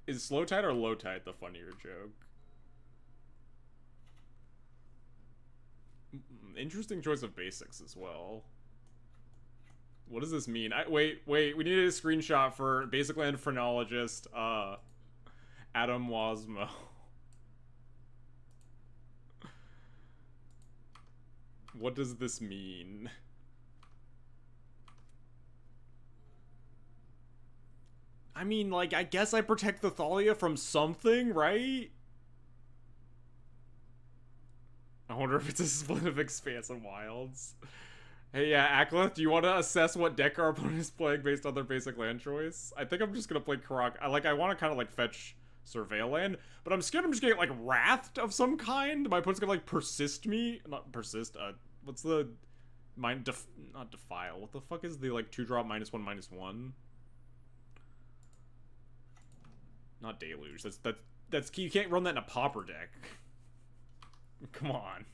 Is slow tide or low tide the funnier joke? Interesting choice of basics as well. What does this mean? Wait, we needed a screenshot for Basic Land Phrenologist, Adam Wasmo. What does this mean? I mean, like, I guess I protect the Thalia from something, right? I wonder if it's a split of Expanse and Wilds. Hey, yeah, Akleth, do you want to assess what deck our opponent is playing based on their basic land choice? I think I'm just gonna play Karak. I want to kind of, like, fetch Surveil land, but I'm scared I'm just gonna get, like, Wrathed of some kind. My opponent's gonna, like, persist me. Not persist, what's the... not Defile. What the fuck is the, like, 2-drop -1/-1? Not Deluge. That's key. You can't run that in a Pauper deck. Come on.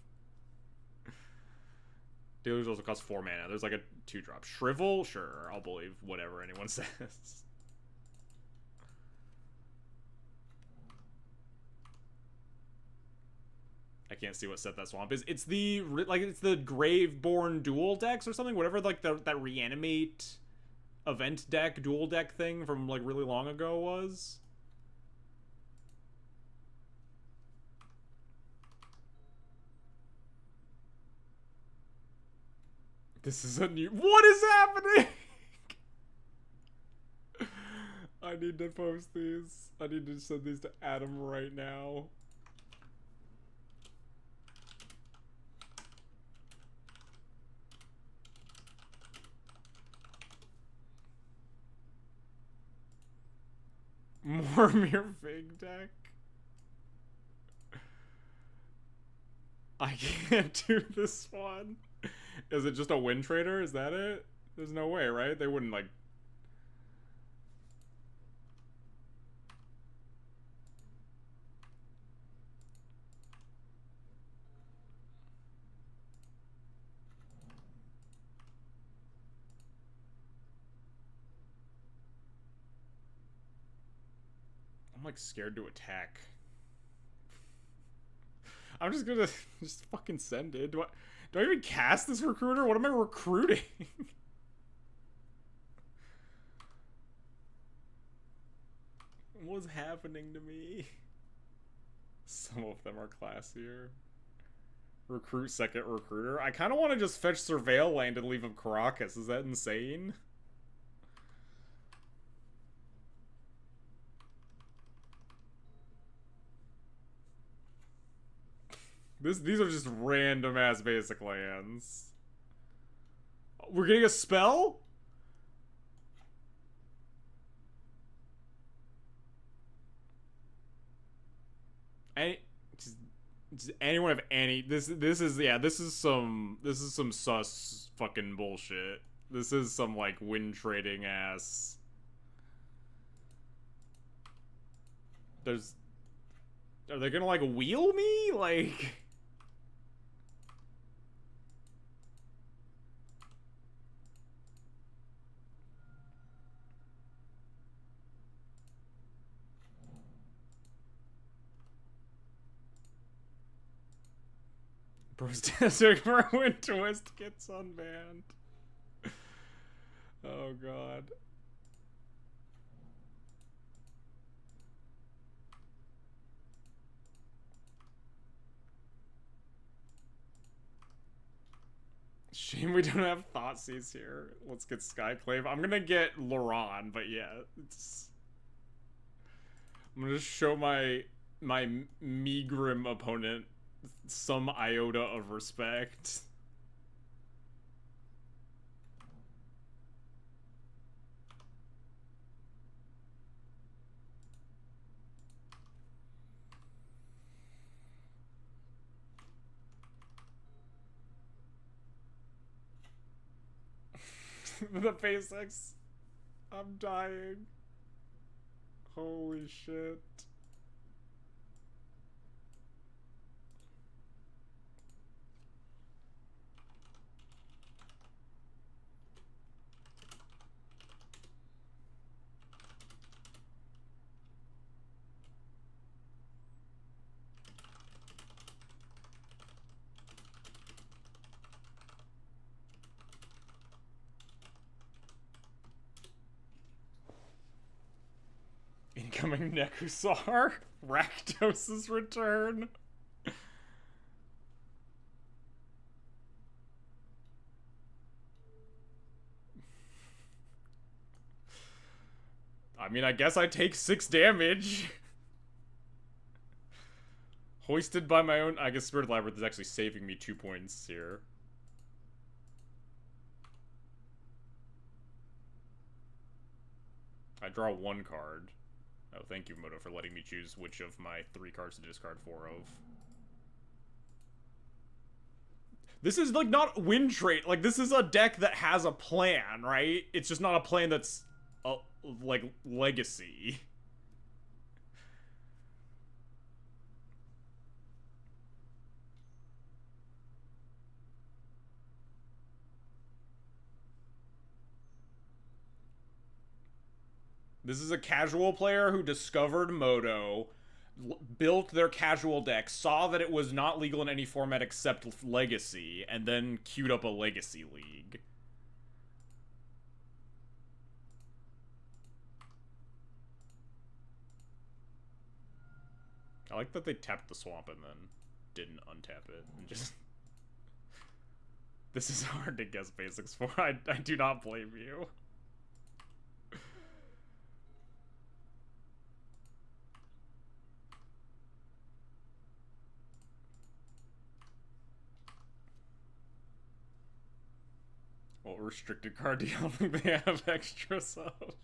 Deluge also costs 4 mana. There's like a 2-drop. Shrivel? Sure, I'll believe whatever anyone says. I can't see what set that swamp is. It's the Graveborn dual decks or something. Whatever, like that reanimate event deck, dual deck thing from like really long ago was. This is a new... What is happening? I need to post these. I need to send these to Adam right now. Mormir Fig deck? I can't do this one. Is it just a win trader? Is that it? There's no way, right? They wouldn't, like... I'm, like, scared to attack. I'm just gonna just fucking send it. Do I even cast this recruiter? What am I recruiting? What's happening to me? Some of them are classier. Recruit second recruiter. I kind of want to just fetch Surveil land and leave him Caracas. Is that insane? These are just random ass basic lands. We're getting a spell? Does anyone have any... This is some sus fucking bullshit. This is some, like, win trading ass... There's... Are they gonna, like, wheel me? Like... Prosthetic for Wind Twist gets unbanned. Oh god. Shame we don't have Thoughtseize here. Let's get Skyclave. I'm gonna get Laron, but yeah, it's... I'm gonna show my Megrim opponent some iota of respect. The basics. I'm dying. Holy shit. Incoming Nekusar. Rakdos's return. I mean, I guess I take 6 damage. Hoisted by my own... I guess Spirit Labyrinth is actually saving me 2 points here. I draw 1 card. Oh, thank you, Moto, for letting me choose which of my 3 cards to discard 4 of. This is, like, not win trait. Like, this is a deck that has a plan, right? It's just not a plan that's, like, legacy. This is a casual player who discovered Moto, built their casual deck, saw that it was not legal in any format except Legacy, and then queued up a Legacy League. I like that they tapped the swamp and then didn't untap it, and just... This is hard to guess basics for. I do not blame you. What restricted card do y'all think they have extras of?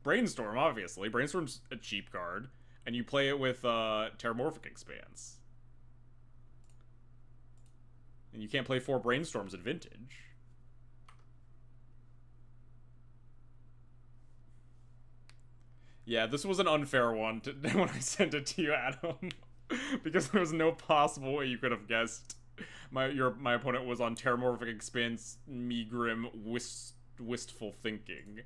Brainstorm, obviously. Brainstorm's a cheap card, and you play it with Terramorphic Expanse. And you can't play 4 Brainstorms at Vintage. Yeah, this was an unfair one when I sent it to you, Adam. Because there was no possible way you could have guessed. My opponent was on Terramorphic Expanse, Megrim, Wistful Thinking.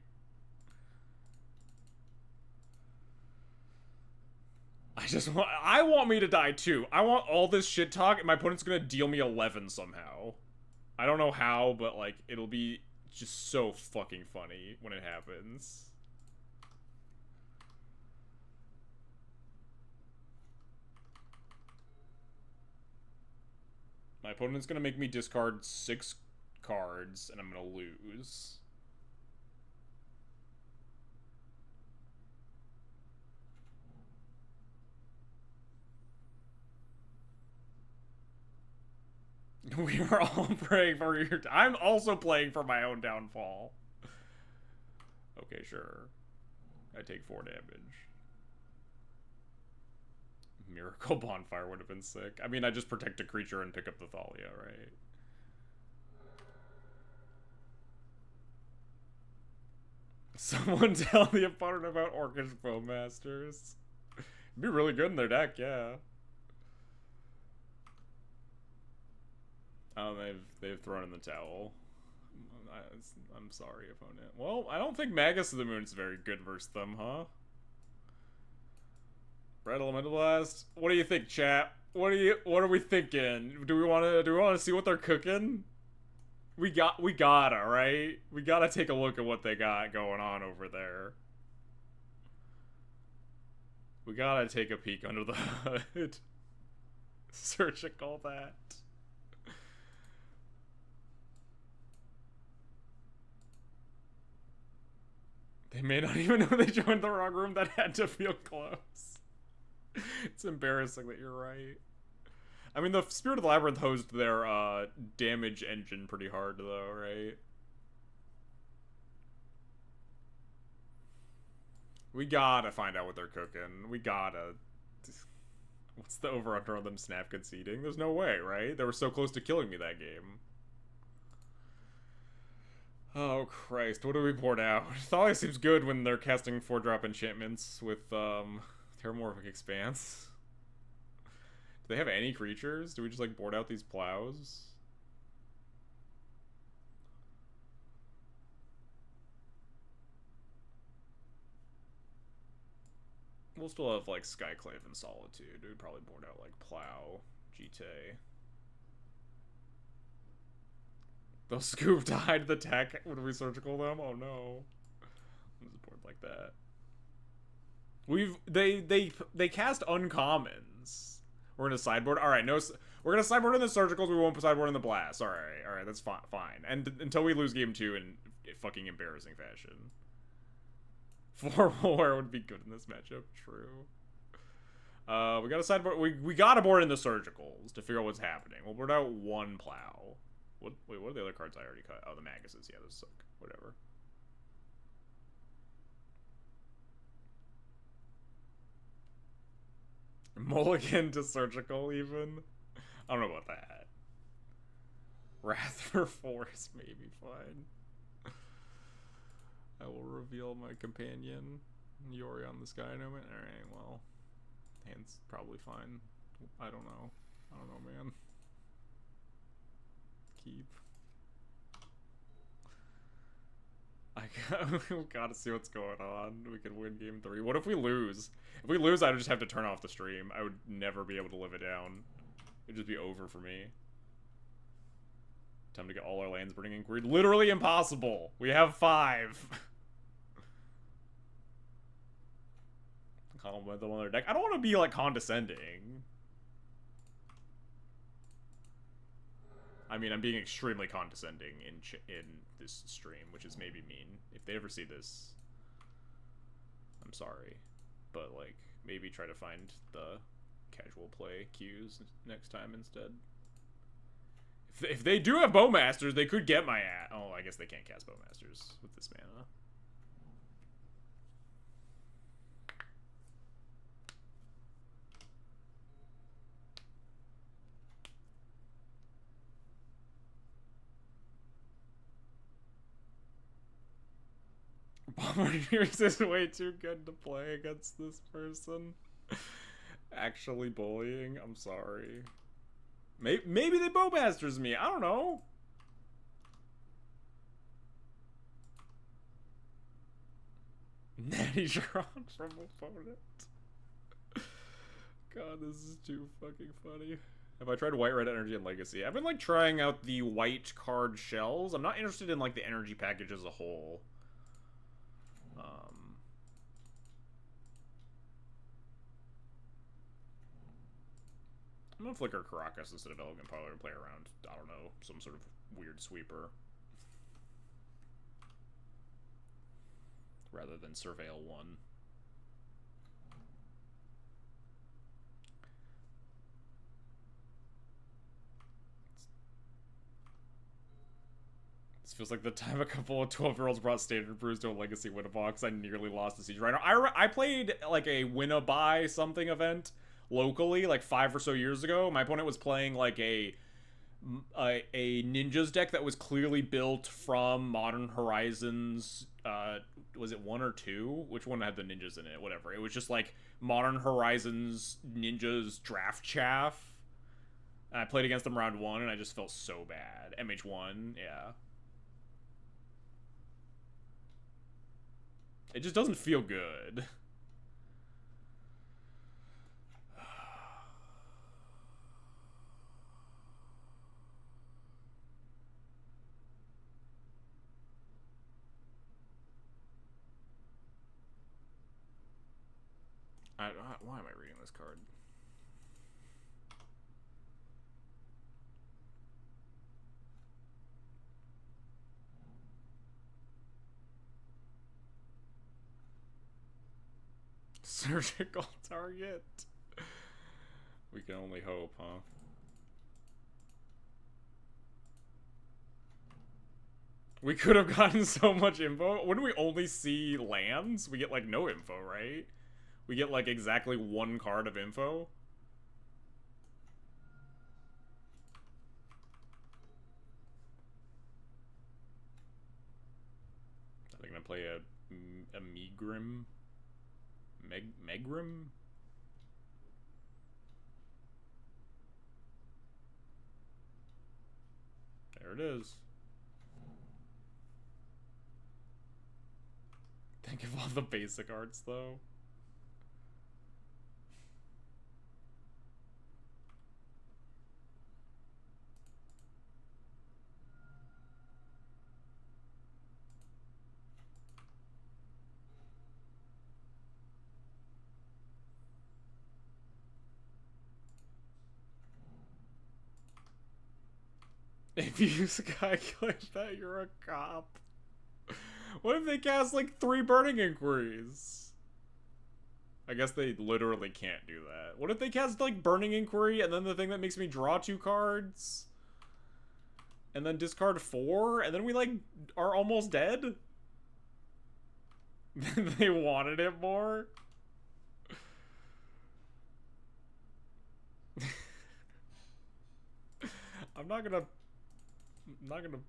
I want me to die too. I want all this shit talk, and my opponent's gonna deal me 11 somehow. I don't know how, but, like, it'll be just so fucking funny when it happens. My opponent's gonna make me discard 6 cards, and I'm gonna lose. We are all praying for your... I'm also playing for my own downfall. Okay, sure. I take 4 damage. Miracle Bonfire would have been sick. I mean, I just protect a creature and pick up the Thalia, right? Someone tell the opponent about Orcish Bowmasters. It'd be really good in their deck, yeah. Oh, they've thrown in the towel. I'm sorry, opponent. Well, I don't think Magus of the Moon's very good versus them, huh? Red Elemental Blast. What do you think, chat? What are we thinking? Do we want to see what they're cooking? We gotta, right? We gotta take a look at what they got going on over there. We gotta take a peek under the hood. Surgical that. They may not even know they joined the wrong room. That had to feel close. It's embarrassing that you're right. I mean, the Spirit of the Labyrinth hosed their damage engine pretty hard, though, right? We gotta find out what they're cooking. We gotta. What's the over-under on them snap conceding? There's no way, right? They were so close to killing me that game. Oh, Christ. What do we board out? It always seems good when they're casting 4-drop enchantments with, Terramorphic Expanse. Do they have any creatures? Do we just, like, board out these plows? We'll still have, like, Skyclave and Solitude. We'd probably board out, like, Plow, Jite. They'll scoop to hide the tech when we surgical them? Oh no. There's a board like that. They cast uncommons. We're gonna sideboard. Alright, no, we're gonna sideboard in the surgicals, we won't sideboard in the blast. Alright, that's fine. And until we lose game 2 in fucking embarrassing fashion. 4-4 would be good in this matchup, true. We gotta sideboard, we gotta board in the surgicals to figure out what's happening. We'll board out 1 plow. Wait, what are the other cards I already cut? Oh, the Maguses. Yeah, those suck. Whatever. Mulligan to surgical, even? I don't know about that. Wrath for Force may be fine. I will reveal my companion. Yori on the Sky Nomad. Alright, well. Hand's probably fine. I don't know. Man. Keep. I gotta see what's going on. We could win game 3. What if we lose? If we lose, I would just have to turn off the stream. I would never be able to live it down. It'd just be over for me. Time to get all our lands burning inquiry. Literally impossible. We have 5. Compliment them on their deck. I don't want to be like condescending. I mean, I'm being extremely condescending in this stream, which is maybe mean. If they ever see this, I'm sorry. But, like, maybe try to find the casual play cues next time instead. If they do have Bowmasters, they could get my ass. Oh, I guess they can't cast Bowmasters with this mana. Bombardiers is way too good to play against this person. Actually bullying? I'm sorry. Maybe they Bowmasters me. I don't know. Natty drawn from opponent. God, this is too fucking funny. Have I tried white, red energy and legacy? I've been like trying out the white card shells. I'm not interested in like the energy package as a whole. I'm gonna flicker Caracas instead of Elegant Parlor and play around, I don't know, some sort of weird sweeper. Rather than Surveil 1. This feels like the time a couple of 12-year-olds brought Standard Brews to a Legacy Win-A-Box. I nearly lost a Siege Rhino. I played, like, a Win-A-Buy something event locally, like 5 or so years ago. My opponent was playing, like, a Ninjas deck that was clearly built from Modern Horizons was it 1 or 2? Which one had the ninjas in it? Whatever. It was just like Modern Horizons ninjas draft chaff. And I played against them round 1 and I just felt so bad. MH1, yeah. It just doesn't feel good. Why am I reading this card? Surgical target. We can only hope, huh? We could have gotten so much info. Wouldn't we only see lands? We get like no info, right? We get like exactly 1 card of info. Are they gonna play a Megrim? Megrim? There it is. Think of all the basic arts though. If you skyclip that, you're a cop. What if they cast like 3 Burning Inquiries? I guess they literally can't do that. What if they cast like Burning Inquiry and then the thing that makes me draw 2 cards? And then discard 4? And then we like are almost dead? They wanted it more? I'm not gonna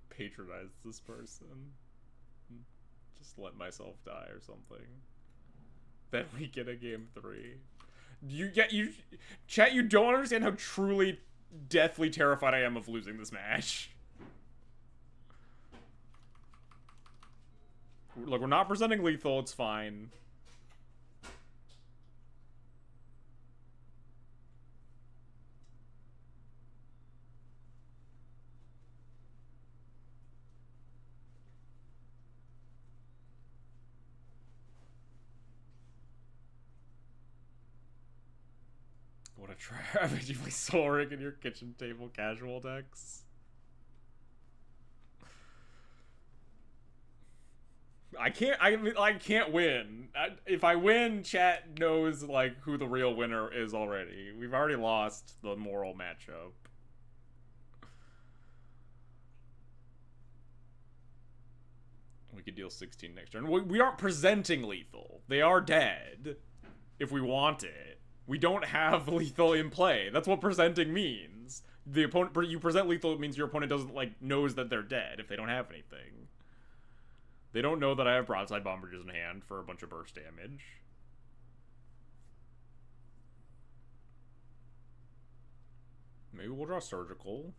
patronize this person. Just let myself die or something. Then we get a game 3. Chat, you don't understand how truly deathly terrified I am of losing this match. Look, we're not presenting lethal, it's fine. What a trap. Did you play Soul Ring in your kitchen table casual decks? I can't win. If I win, chat knows like who the real winner is already. We've already lost the moral matchup. We could deal 16 next turn. We aren't presenting lethal. They are dead. If we want it. We don't have lethal in play. That's what presenting means. The opponent, you present lethal, it means your opponent doesn't like knows that they're dead if they don't have anything. They don't know that I have broadside bombardiers in hand for a bunch of burst damage. Maybe we'll draw surgical.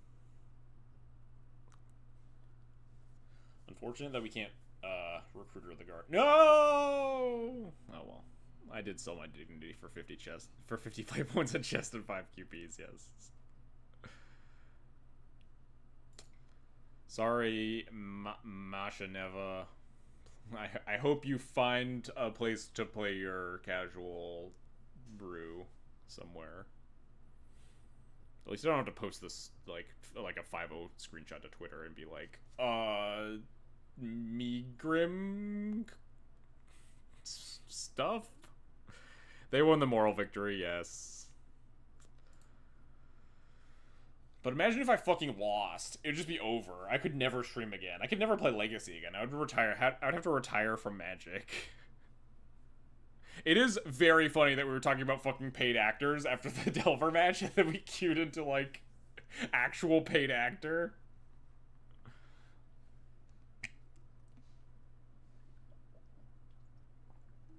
Unfortunate that we can't recruiter the guard. No! Oh well. I did sell my dignity for 50 play points and chest and 5 QPs, yes. Sorry, Masha Neva. I hope you find a place to play your casual brew somewhere. At least I don't have to post this like a 5-0 screenshot to Twitter and be like, Megrim stuff? They won the moral victory, yes. But imagine if I fucking lost. It would just be over. I could never stream again. I could never play Legacy again. I would retire. I would have to retire from Magic. It is very funny that we were talking about fucking paid actors after the Delver match, and then we queued into, like, actual paid actor.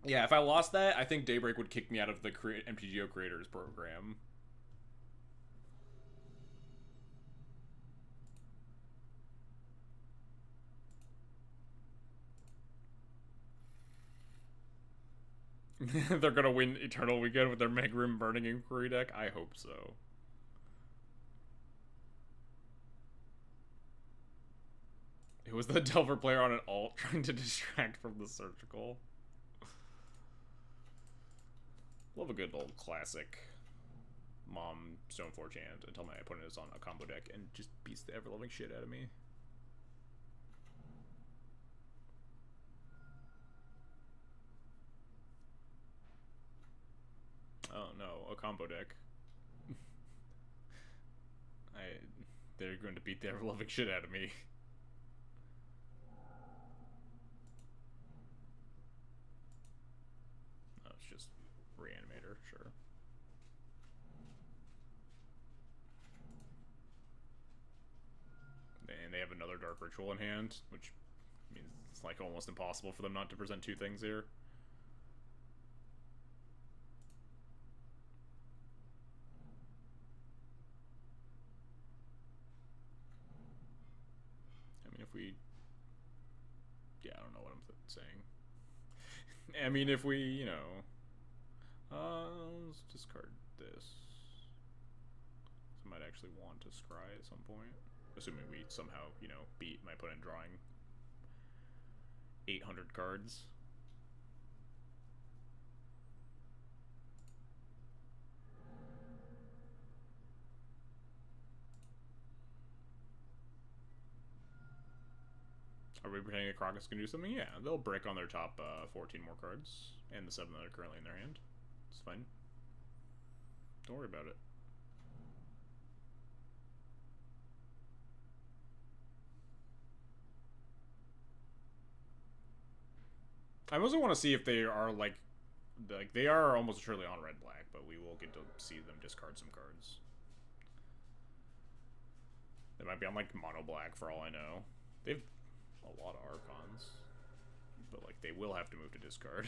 Yeah, if I lost that, I think Daybreak would kick me out of the MTGO Creators program. They're gonna win Eternal Weekend with their Megrim Burning Inquiry deck? I hope so. It was the Delver player on an alt trying to distract from the surgical. Love a good old classic Mom Stoneforge hand until my opponent is on a combo deck and just beats the ever-loving shit out of me. Oh no, a combo deck. They're going to beat the ever-loving shit out of me. Oh, it's just Reanimator, sure. And they have another Dark Ritual in hand, which means it's like almost impossible for them not to present two things here. I mean, if we... Yeah, I don't know what I'm saying. I mean, if we, you know... let's discard this. I might actually want to scry at some point. Assuming we somehow, you know, beat my opponent drawing 800 cards. Are we pretending that Crocus can do something? Yeah, they'll break on their top 14 more cards, and the 7 that are currently in their hand. It's fine. Don't worry about it. I also want to see if they are, like, they are almost surely on red-black, but we will get to see them discard some cards. They might be on, like, mono-black for all I know. They've a lot of Archons, but, like, they will have to move to discard.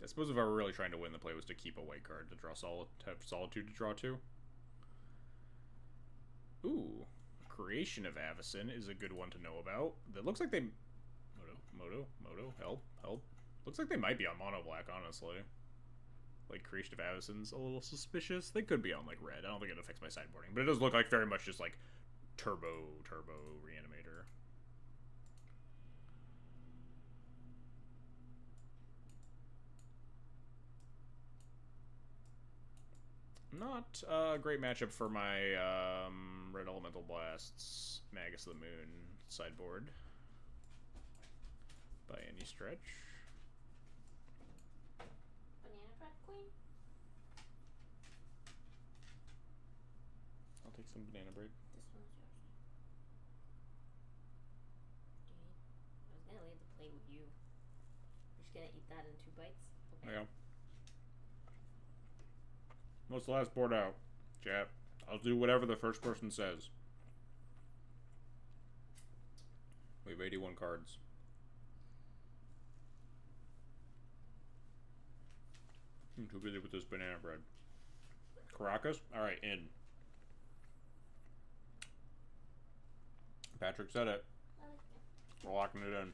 I suppose if I were really trying to win, the play was to keep a white card to draw have Solitude to draw to. Ooh, Creation of Avacyn is a good one to know about. That looks like they... Moto, help. Looks like they might be on mono black, honestly. Like, Creation of Avacyn's a little suspicious. They could be on, like, red. I don't think it affects my sideboarding, but it does look like very much just, like, turbo Reanimator. Not a great matchup for my Red Elemental Blasts Magus of the Moon sideboard by any stretch. Banana bread queen? I'll take some banana bread. This one's yours. I was gonna leave the plate with you. You're just gonna eat that in 2 bites? Okay. Yeah. What's the last board out, chat? I'll do whatever the first person says. We have 81 cards. I'm too busy with this banana bread. Caracas? Alright, in. Patrick said it. We're locking it in.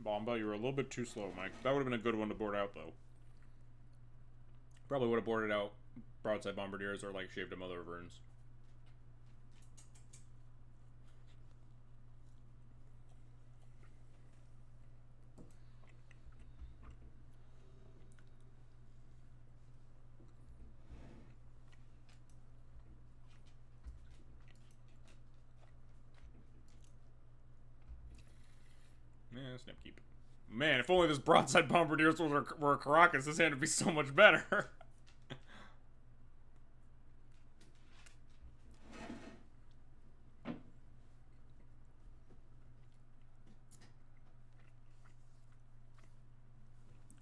Bomba, you were a little bit too slow, Mike. That would have been a good one to board out, though. Probably would have boarded out Broadside Bombardiers or, like, Shaved a Mother of Urns. Yeah, snap keep. Man, if only this Broadside Bombardiers were Caracas, this hand would be so much better.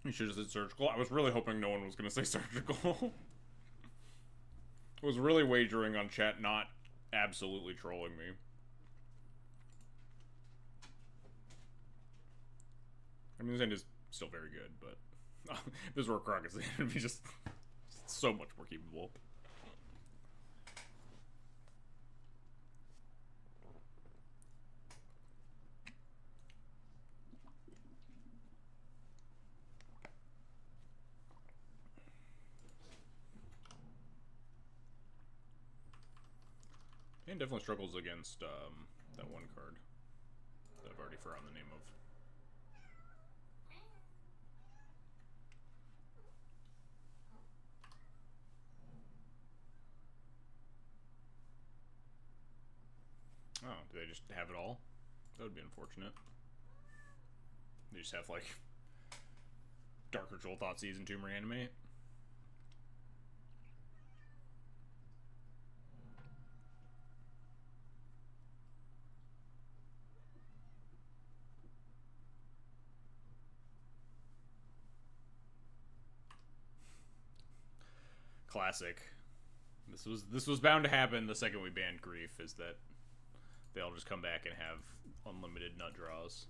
You should have said surgical. I was really hoping no one was going to say surgical. I was really wagering on chat not absolutely trolling me. I mean, this end is still very good, but if this were a Crocus, it would be just so much more keepable. And definitely struggles against that one card that I've already forgotten the name of. Oh, do they just have it all? That would be unfortunate. They just have, like, Dark Ritual, Thoughtseize, and Tomb Reanimate. Classic. This was bound to happen the second we banned Grief, is that they all just come back and have unlimited nut draws.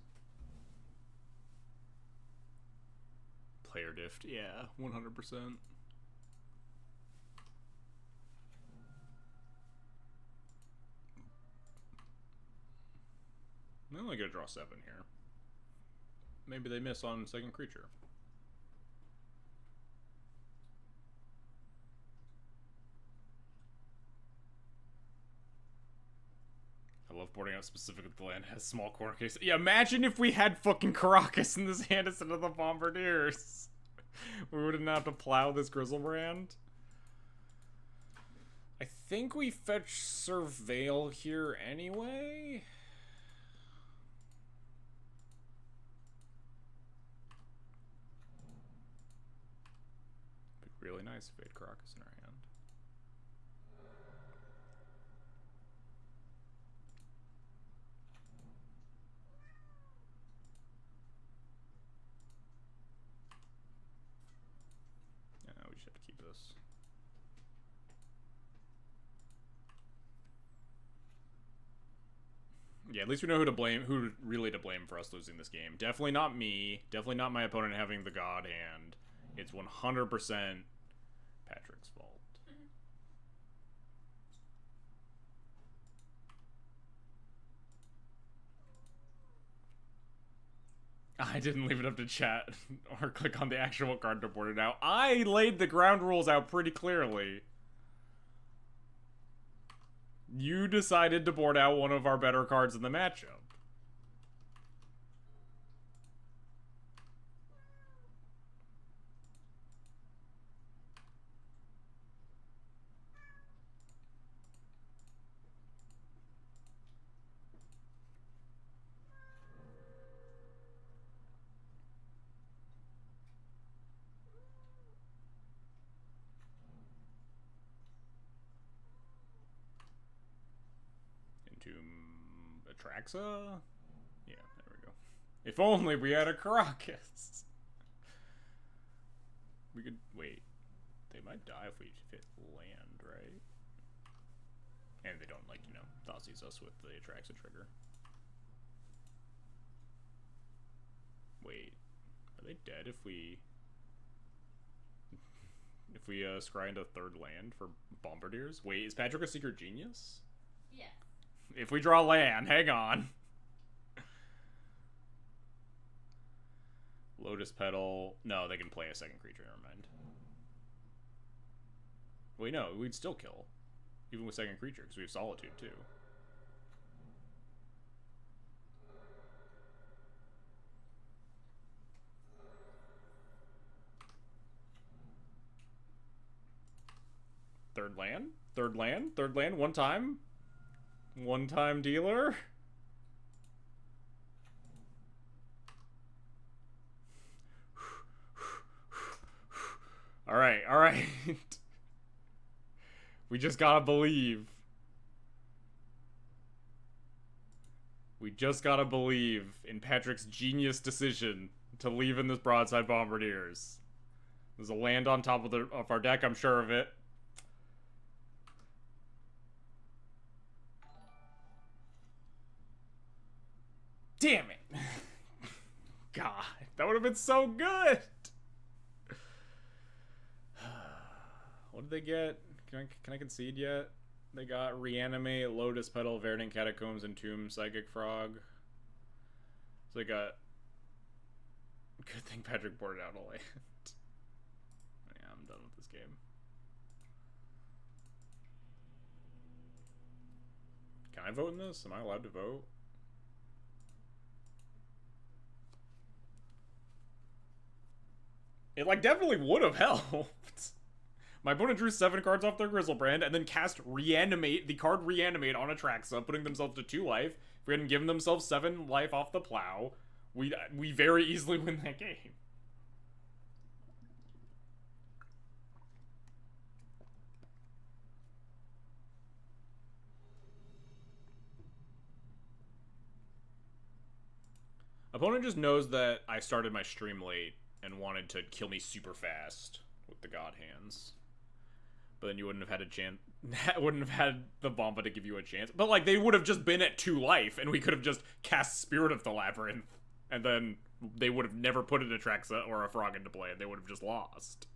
Player diff, yeah, 100%. They only get to draw 7 here. Maybe they miss on second creature. I love boarding out specifically the land has small corner case. Yeah, imagine if we had fucking Caracas in this hand instead of the Bombardiers. We wouldn't have to plow this Grizzlebrand. I think we fetch Surveil here anyway. Be really nice if we had Caracas in our hand. We just have to keep this. Yeah, at least we know who really to blame for us losing this game. Definitely not me. Definitely not my opponent having the God hand. It's 100% Patrick's fault. I didn't leave it up to chat or click on the actual card to board it out. I laid the ground rules out pretty clearly. You decided to board out one of our better cards in the matchup. Atraxa? Yeah, there we go. If only we had a Caracas. We could wait. They might die if we hit land, right? And they don't, like, you know, Thoughtseize us with the Atraxa trigger. Wait. Are they dead if we scry into third land for Bombardiers? Wait, is Patrick a secret genius? Yeah. If we draw land, hang on. Lotus Petal. No, they can play a second creature, never mind. Wait, no, we'd still kill. Even with second creature, because we have Solitude, too. Third land? Third land? Third land? One time? One-time dealer? Alright, alright. We just gotta believe. We just gotta believe in Patrick's genius decision to leave in this broadside bombardiers. There's a land on top of our deck, I'm sure of it. Damn it. God, that would have been so good. What did they get? Can I concede yet? They got Reanimate, Lotus Petal, Verdant Catacombs, Entomb, Psychic Frog. So they got... Good thing Patrick boarded out a land. Yeah, I'm done with this game. Can I vote in this? Am I allowed to vote? It, like, definitely would have helped. My opponent drew 7 cards off their Grizzlebrand and then cast Reanimate, the card Reanimate on Atraxa, putting themselves to 2 life. If we hadn't given themselves 7 life off the plow, we very easily win that game. Opponent just knows that I started my stream late and wanted to kill me super fast with the God Hands. But then you wouldn't have had a chance, wouldn't have had the Bomba to give you a chance. But, like, they would have just been at 2 life, and we could have just cast Spirit of the Labyrinth, and then they would have never put an Atraxa or a Frog into play, and they would have just lost.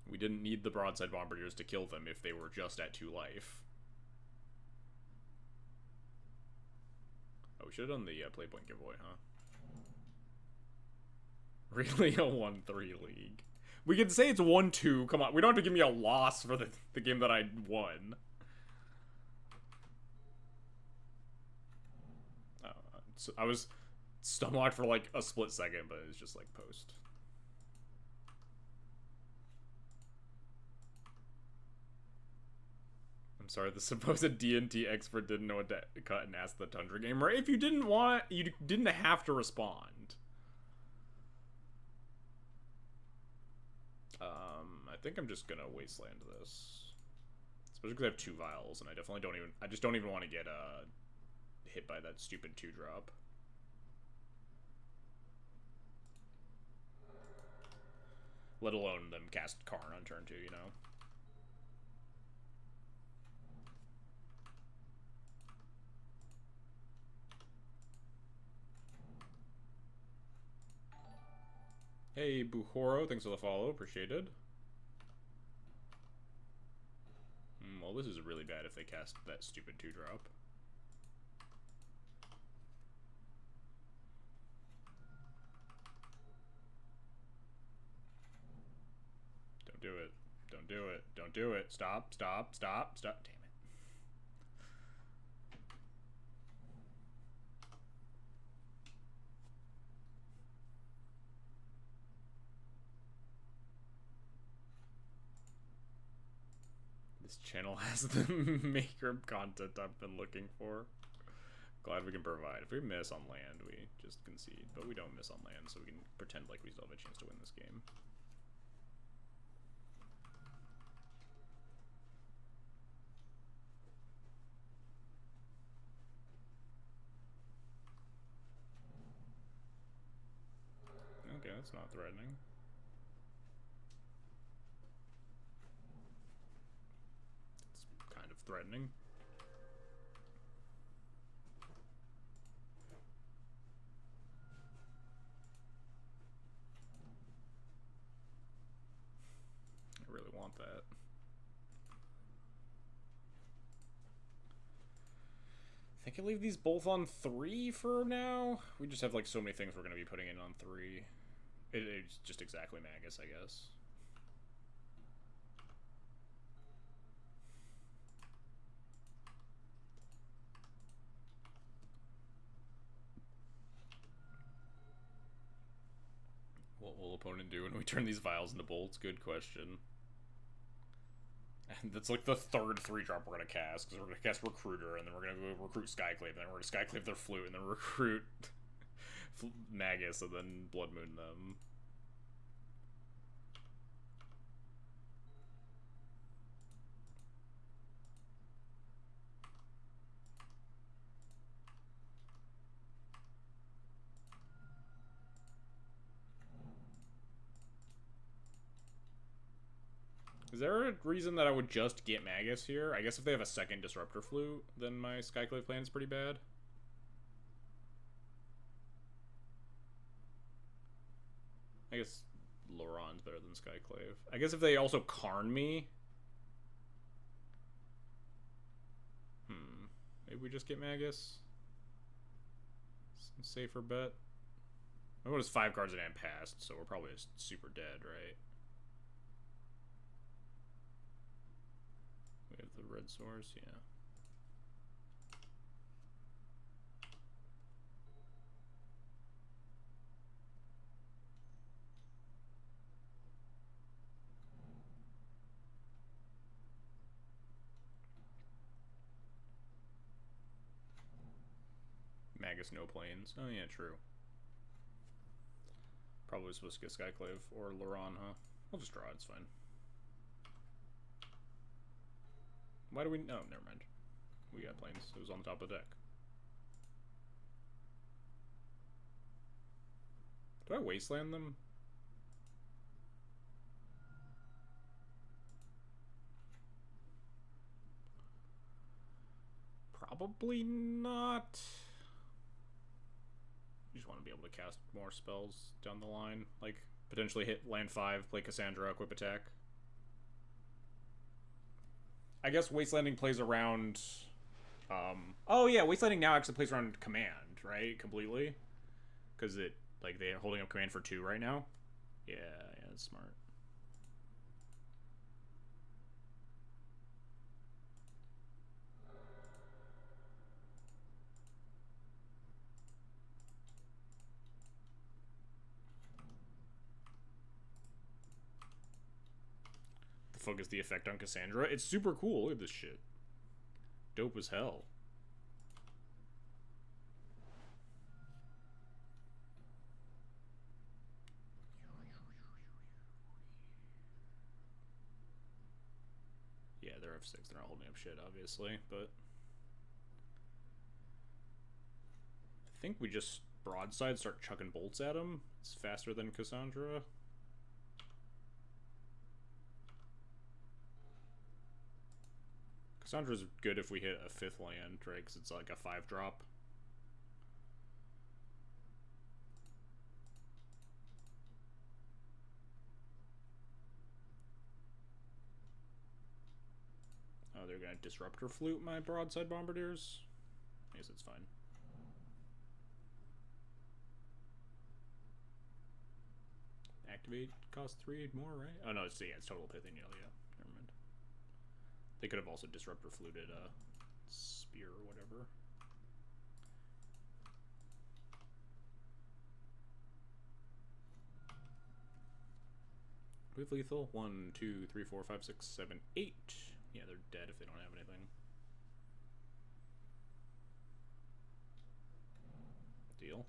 We didn't need the Broadside Bombardiers to kill them if they were just at 2 life. Oh, we should have done the Playpoint giveaway, huh? Really, a 1-3 league. We can say it's 1-2. Come on, we don't have to give me a loss for the game that I won. So I was stumlocked for like a split second, but it was just like post. I'm sorry, the supposed D&T expert didn't know what to cut and ask the Tundra gamer. If you didn't want, you didn't have to respond. I think I'm just gonna wasteland this, especially because I have 2 vials, and I definitely don't even. I just don't even want to get hit by that stupid 2-drop. Let alone them cast Karn on turn 2, you know. Hey, Buhoro, thanks for the follow, appreciated. Well, this is really bad if they cast that stupid 2-drop. Don't do it. Don't do it. Don't do it. Stop, stop, stop, stop. Damn it. This channel has the maker content I've been looking for. Glad we can provide. If we miss on land, we just concede. But we don't miss on land, so we can pretend like we still have a chance to win this game. Okay, that's not threatening. It's kind of threatening. I really want that. I think I leave these both on 3 for now. We just have like so many things we're going to be putting in on 3. It's just exactly Magus, I guess. What will opponent do when we turn these vials into bolts? Good question. And that's like the 3rd 3-drop we're going to cast, because we're going to cast Recruiter, and then we're going to go recruit Skyclave, and then we're going to Skyclave their Flute, and then recruit Magus, and then Blood Moon them. Is there a reason that I would just get Magus here? I guess if they have a second Disruptor Flute, then my Skyclave plan is pretty bad. I guess Laron's better than Skyclave. I guess if they also Karn me... Maybe we just get Magus? Some safer bet. I was 5 cards in hand passed, so we're probably just super dead, right? We have the red source, yeah. Magus no planes. Oh yeah, true. Probably supposed to get Skyclave or Laron, huh? I'll just draw it, it's fine. Why do we... Oh, never mind. We got planes. It was on the top of the deck. Do I wasteland them? Probably not. You just want to be able to cast more spells down the line. Like, potentially hit land 5, play Cassandra, equip attack. I guess Wastelanding plays around... oh yeah, Wastelanding now actually plays around command, right? Completely? Because it, like, they're holding up command for 2 right now? Yeah, that's smart. Focus the effect on Cassandra. It's super cool. Look at this shit. Dope as hell. Yeah, they're F6. They're not holding up shit, obviously, but... I think we just broadside start chucking bolts at them. It's faster than Cassandra. Cassandra's good if we hit a 5th land, right? Because it's like a 5-drop. Oh, they're gonna Disruptor Flute my broadside bombardiers? I guess it's fine. Activate cost 3 more, right? Oh no, it's, yeah, it's total pith and yell, yeah. Never mind. They could have also Disruptor Fluted a spear or whatever. With lethal. 1, 2, 3, 4, 5, 6, 7, 8. Yeah, they're dead if they don't have anything. Deal.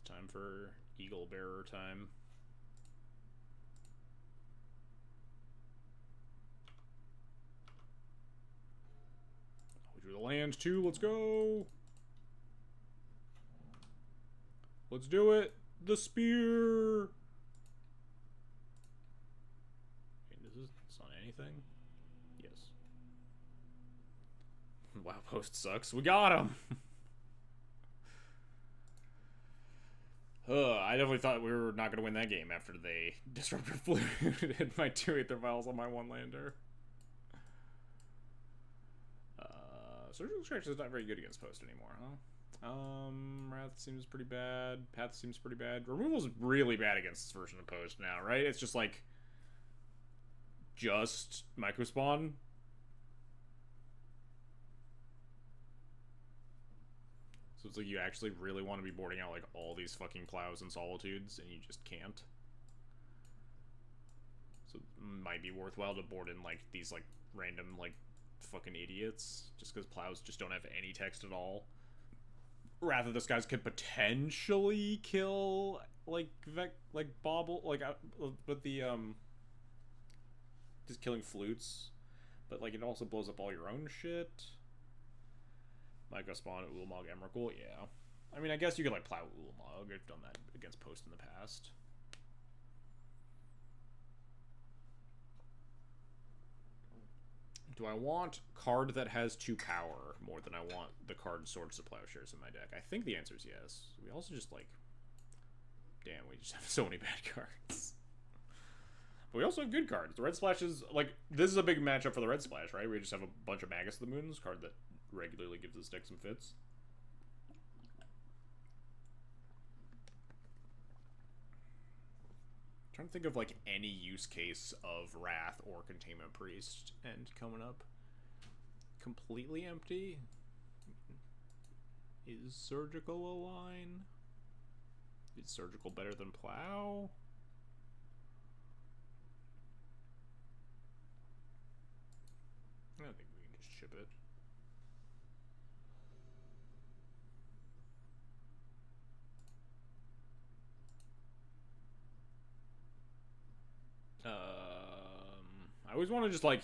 Time for Eagle Bearer time. We drew the land too. Let's go. Let's do it. The spear. Okay, this is it's on anything. Yes. Wow, post sucks. We got him. I definitely thought we were not going to win that game after they Disruptor Flute hit my 2 Aether Vials on my 1-lander. Surgical Stretch is not very good against Post anymore, huh? Wrath seems pretty bad. Path seems pretty bad. Removal's really bad against this version of Post now, right? It's just like... just Microspawn. So it's like you actually really want to be boarding out like all these fucking plows and solitudes, and you just can't. So it might be worthwhile to board in like these like random like fucking idiots, just because plows just don't have any text at all. Rather, those guys could potentially kill like bobble like with the just killing flutes, but like it also blows up all your own shit. Micro spawn Ulamog Emrakul, yeah. I mean, I guess you could like plow Ulamog. I've done that against Post in the past. Do I want card that has 2 power more than I want the card Swords to Plowshares in my deck? I think the answer is yes. We also just like... Damn, we just have so many bad cards. But we also have good cards. The Red Splash is, like, this is a big matchup for the Red Splash, right? We just have a bunch of Magus of the Moons, card that regularly gives this deck some fits. I'm trying to think of, like, any use case of Wrath or Containment Priest, and coming up completely empty. Is Surgical a line? Is Surgical better than Plow? I don't think we can just ship it. I always want to just like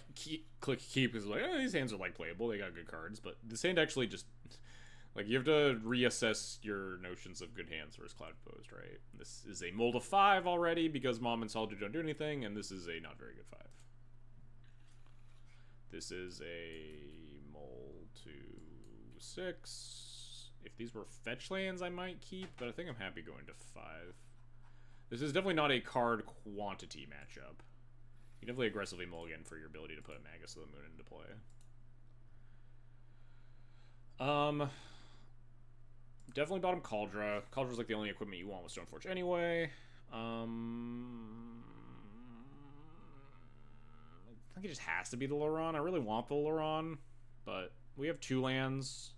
click keep because like these hands are like playable. They got good cards, but this hand actually just like you have to reassess your notions of good hands versus Cloud Post, right? This is a mold of 5 already because Mom and Solitude don't do anything, and this is a not very good 5. This is a mold to 6. If these were fetch lands, I might keep, but I think I'm happy going to 5. This is definitely not a card quantity matchup. You definitely aggressively mulligan for your ability to put a Magus of the Moon into play. Definitely bottom Cauldra. Caudra's like the only equipment you want with Stoneforge anyway. I think it just has to be the Laron. I really want the Laron, but we have 2 lands,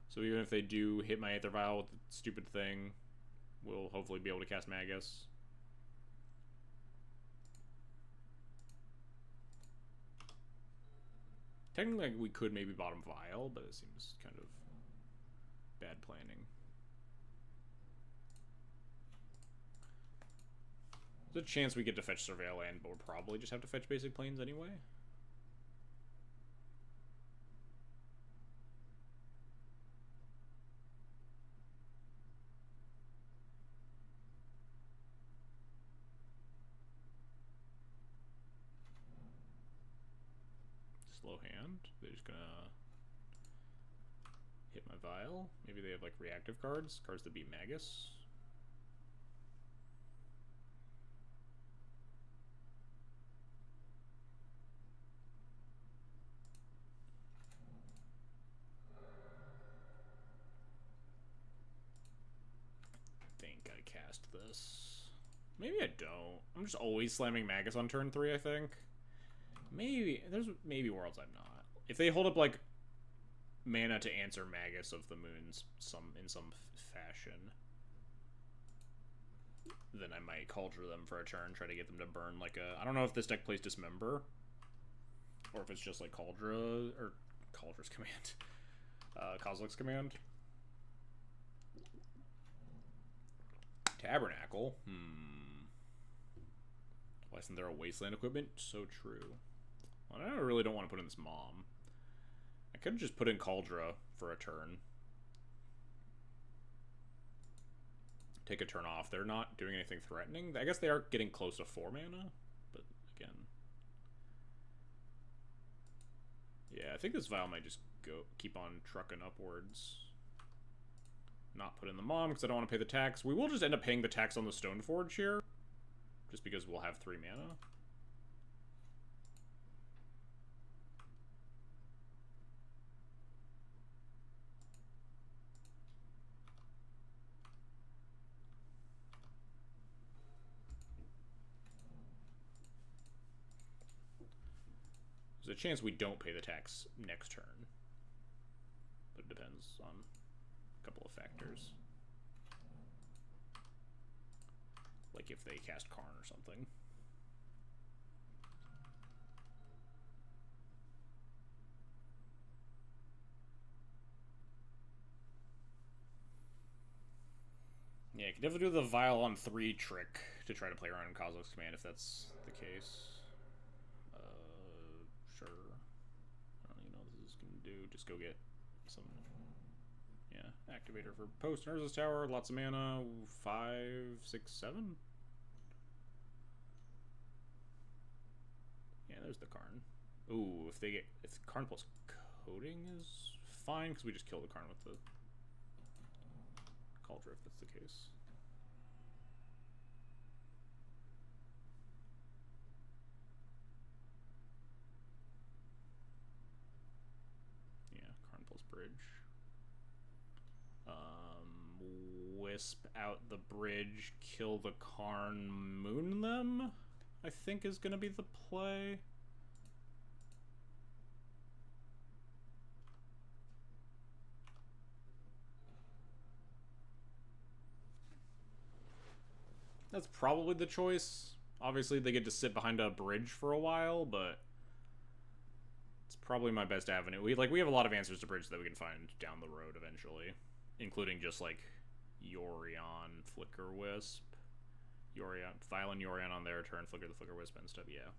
so even if they do hit my Aether Vial with the stupid thing, we'll hopefully be able to cast Magus. Technically, we could maybe bottom Vial, but it seems kind of bad planning. There's a chance we get to fetch Surveil Land, but we'll probably just have to fetch basic planes anyway. Slow hand. They're just gonna hit my Vial. Maybe they have like reactive cards, cards that beat Magus. think I cast this. Maybe I don't. I'm just always slamming Magus on turn 3, I think. Maybe. There's maybe worlds I'm not. If they hold up, like, mana to answer Magus of the Moons in some fashion, then I might Cauldra them for a turn, try to get them to burn, like, a... I don't know if this deck plays Dismember, or if it's just, like, Cauldra, or Caudra's command. Kozilek's command. Tabernacle. Why isn't there a Wasteland equipment? So true. Well, I really don't want to put in this Mom. I could have just put in Cauldra for a turn. Take a turn off. They're not doing anything threatening. I guess they are getting close to 4 mana, but again. Yeah, I think this Vial might just keep on trucking upwards. Not put in the Mom because I don't want to pay the tax. We will just end up paying the tax on the Stoneforge here, just because we'll have 3 mana. There's a chance we don't pay the tax next turn, but it depends on a couple of factors. Like if they cast Karn or something. Yeah, you can definitely do the Vial on 3 trick to try to play around Kozilek's Command if that's the case. Sure. I don't even know what this is going to do. Just go get some... Yeah, activator for Post. Nurse's Tower, lots of mana. 5, 6, 7? Yeah, there's the Karn. Ooh, if Karn plus Coding is fine, because we just kill the Karn with the Cauldron if that's the case. Yeah, Karn plus Bridge. Wisp out the bridge, kill the Karn, moon them, I think is going to be the play. That's probably the choice. Obviously, they get to sit behind a bridge for a while, but it's probably my best avenue. We have a lot of answers to bridge that we can find down the road eventually, including just like Yorion, Flicker Wisp, Yorion, Violin Yorion on their turn, Flicker the Flicker Wisp and stuff. Yeah.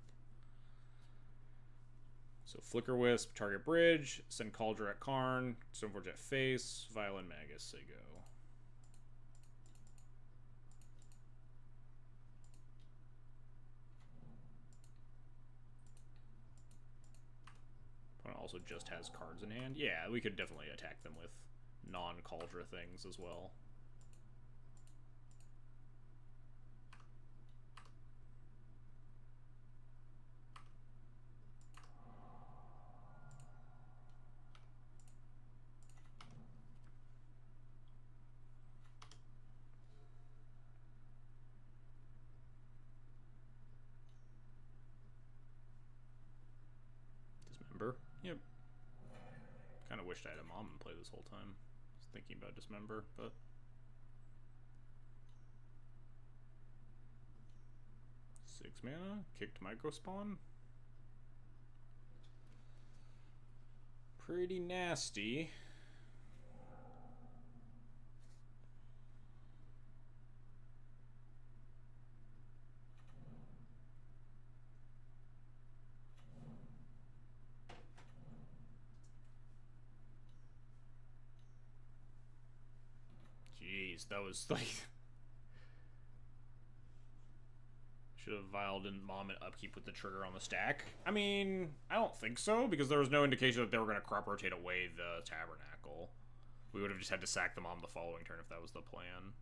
So Flicker Wisp, target bridge, send Cauldron at Karn, Stoneforge at face, Violin Magus, say go. Opponent also just has cards in hand. Yeah, we could definitely attack them with non-Cauldron things as well. Dismember. Yep. Kind of wished I had a mom in play this whole time. I was thinking about Dismember, but... Six mana, kicked Microspawn. Pretty nasty. Jeez, that was like... Should have vialed in Mom and upkeep with the trigger on the stack. I mean, I don't think so, because there was no indication that they were going to crop rotate away the Tabernacle. We would have just had to sack the Mom the following turn if that was the plan.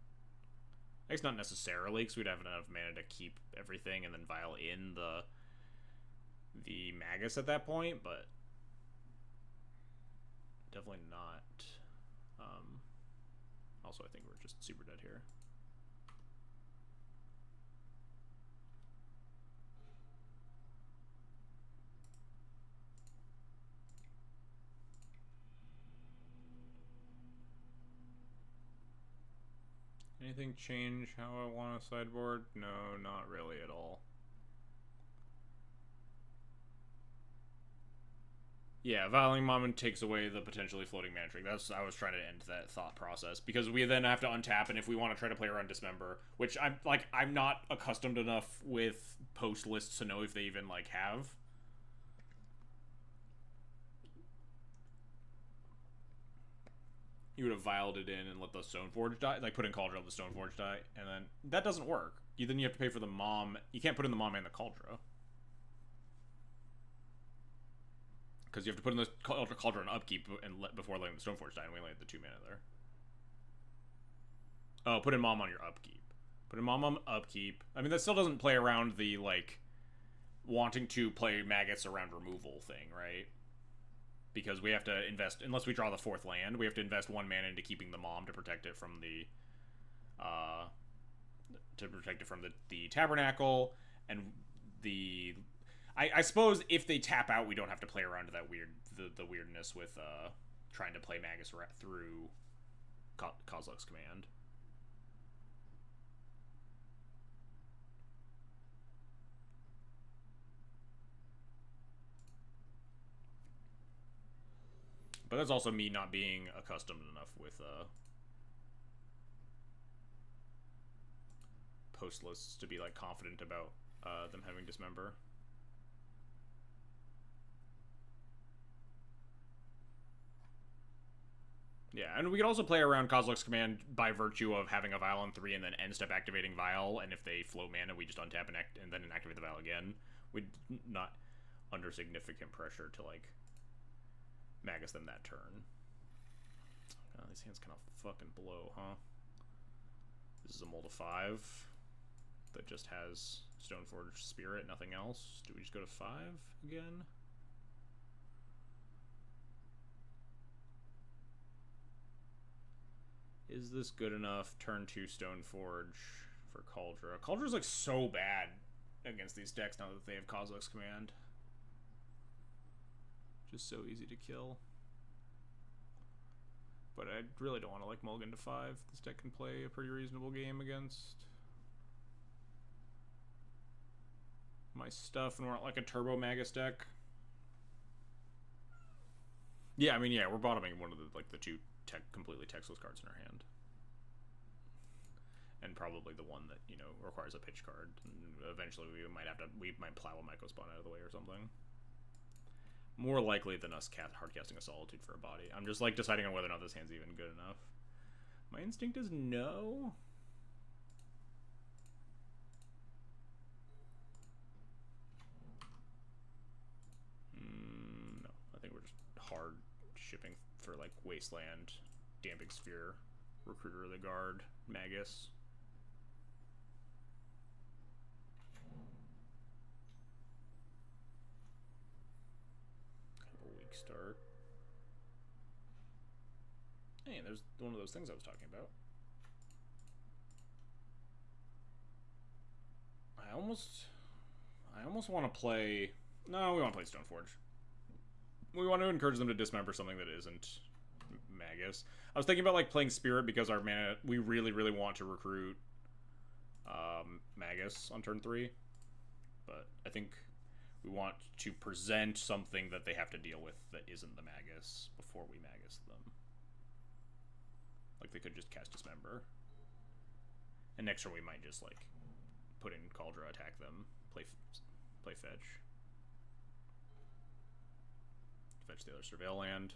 I guess not necessarily, because we'd have enough mana to keep everything and then vial in the Magus at that point, but definitely not. Also, I think we're just super dead here. Anything change how I want a sideboard? No, not really at all. Yeah, Violating Mom takes away the potentially floating mana trick. I was trying to end that thought process, because we then have to untap, and if we want to try to play around Dismember, which I'm not accustomed enough with post lists to know if they even have. You would have vialed it in and let the Stoneforge die, put in Cauldron, let the Stoneforge die, and then that doesn't work. Then you have to pay for the Mom. You can't put in the Mom and the Cauldron. Because you have to put in the Cauldron upkeep and before letting the Stoneforge die, and we only had the 2 mana there. Oh, put in Mom on your upkeep. Put in Mom on upkeep. I mean, that still doesn't play around the, wanting to play Maggots around removal thing, right? Because we have to invest, unless we draw the 4th land, we have to invest 1 mana into keeping the Mom to protect it from the, the Tabernacle, and the... I suppose if they tap out, we don't have to play around to that the weirdness with trying to play Magus through Kozilek's Command. But that's also me not being accustomed enough with post lists to be like confident about them having dismember. Yeah, and we could also play around Kozilek's command by virtue of having a Vial on 3 and then end step activating Vial, and if they float mana, we just untap and then inactivate the Vial again. We'd not under significant pressure to, like, Magus them that turn. Oh, these hands kind of fucking blow, huh? This is a mold of 5 that just has Stoneforge Spirit, nothing else. Do we just go to 5 again? Is this good enough? Turn 2 Stoneforge for Kaldra. Kaldra's like so bad against these decks now that they have Kozilek's command. Just so easy to kill. But I really don't want to like mulligan to 5. This deck can play a pretty reasonable game against my stuff, and we're not like a Turbo Magus deck. Yeah, I mean, yeah, we're bottoming one of the like the 2 completely textless cards in our hand, and probably the one that, you know, requires a pitch card. And eventually, we might plow a Mycospawn out of the way or something. More likely than us hardcasting a Solitude for a body. I'm just like deciding on whether or not this hand's even good enough. My instinct is no. No, I think we're just hard shipping for like Wasteland, Damping Sphere, Recruiter of the Guard, Magus. Kind of a weak start. Hey, there's one of those things I was talking about. I almost want to play... No, we want to play Stoneforge. We want to encourage them to dismember something that isn't Magus. I was thinking about like playing Spirit because our mana, we really, really want to recruit Magus on turn 3. But I think we want to present something that they have to deal with that isn't the Magus before we Magus them. Like they could just cast Dismember. And next turn we might just like put in Kaldra, attack them, play fetch. Fetch the other Surveil land.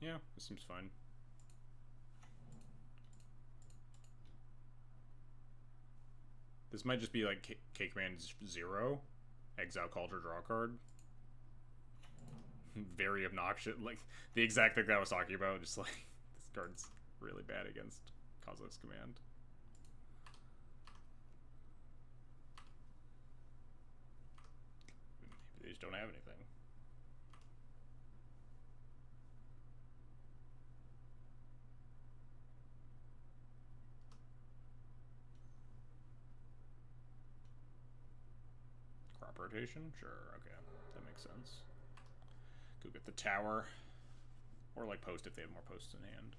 Yeah, this seems fine. This might just be like Cake Man 0, exile Kaldra, draw a card. Very obnoxious, like the exact thing that I was talking about. Just like this card's really bad against Kozilek's command. Maybe they just don't have anything. Crop rotation? Sure, okay. That makes sense. Go get the tower. Or like post if they have more posts in hand.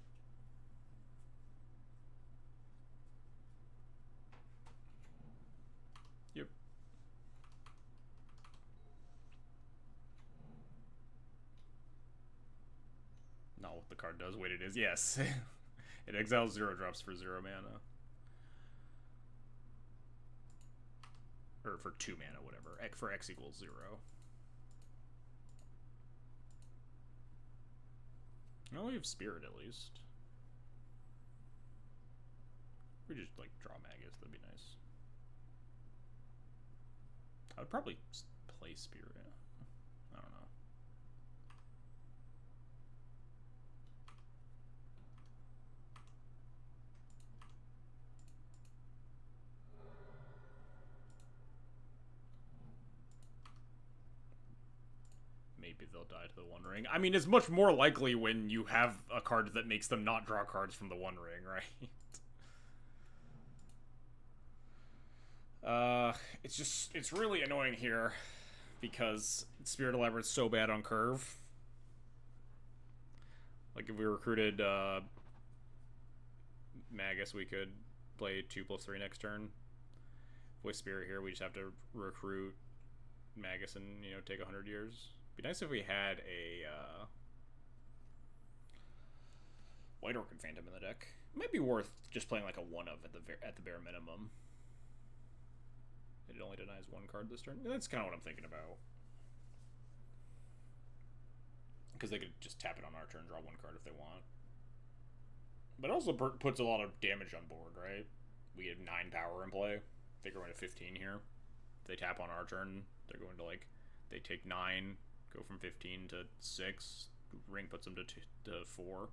Yep. Not what the card does. Wait, it is. Yes. It exiles 0 drops for 0 mana. Or for 2 mana, whatever. For X equals 0. No, we have Spirit at least. We just like draw Magus, that'd be nice. I would probably play Spirit. I don't know. Maybe they'll die to the One Ring. I mean, it's much more likely when you have a card that makes them not draw cards from the One Ring, right? It's really annoying here because Spirit of Labyrinth's so bad on curve. Like if we recruited Magus, we could play 2/3 next turn. With Spirit here, we just have to recruit Magus and, you know, take 100 years. Be nice if we had a White Orchid Phantom in the deck. Might be worth just playing like a 1-of at the bare minimum. It only denies 1 card this turn. That's kind of what I'm thinking about. Because they could just tap it on our turn, draw 1 card if they want. But it also puts a lot of damage on board, right? We have 9 power in play. They go into 15 here. If they tap on our turn, they're going to like, they take 9, go from 15 to 6. Ring puts them to 4.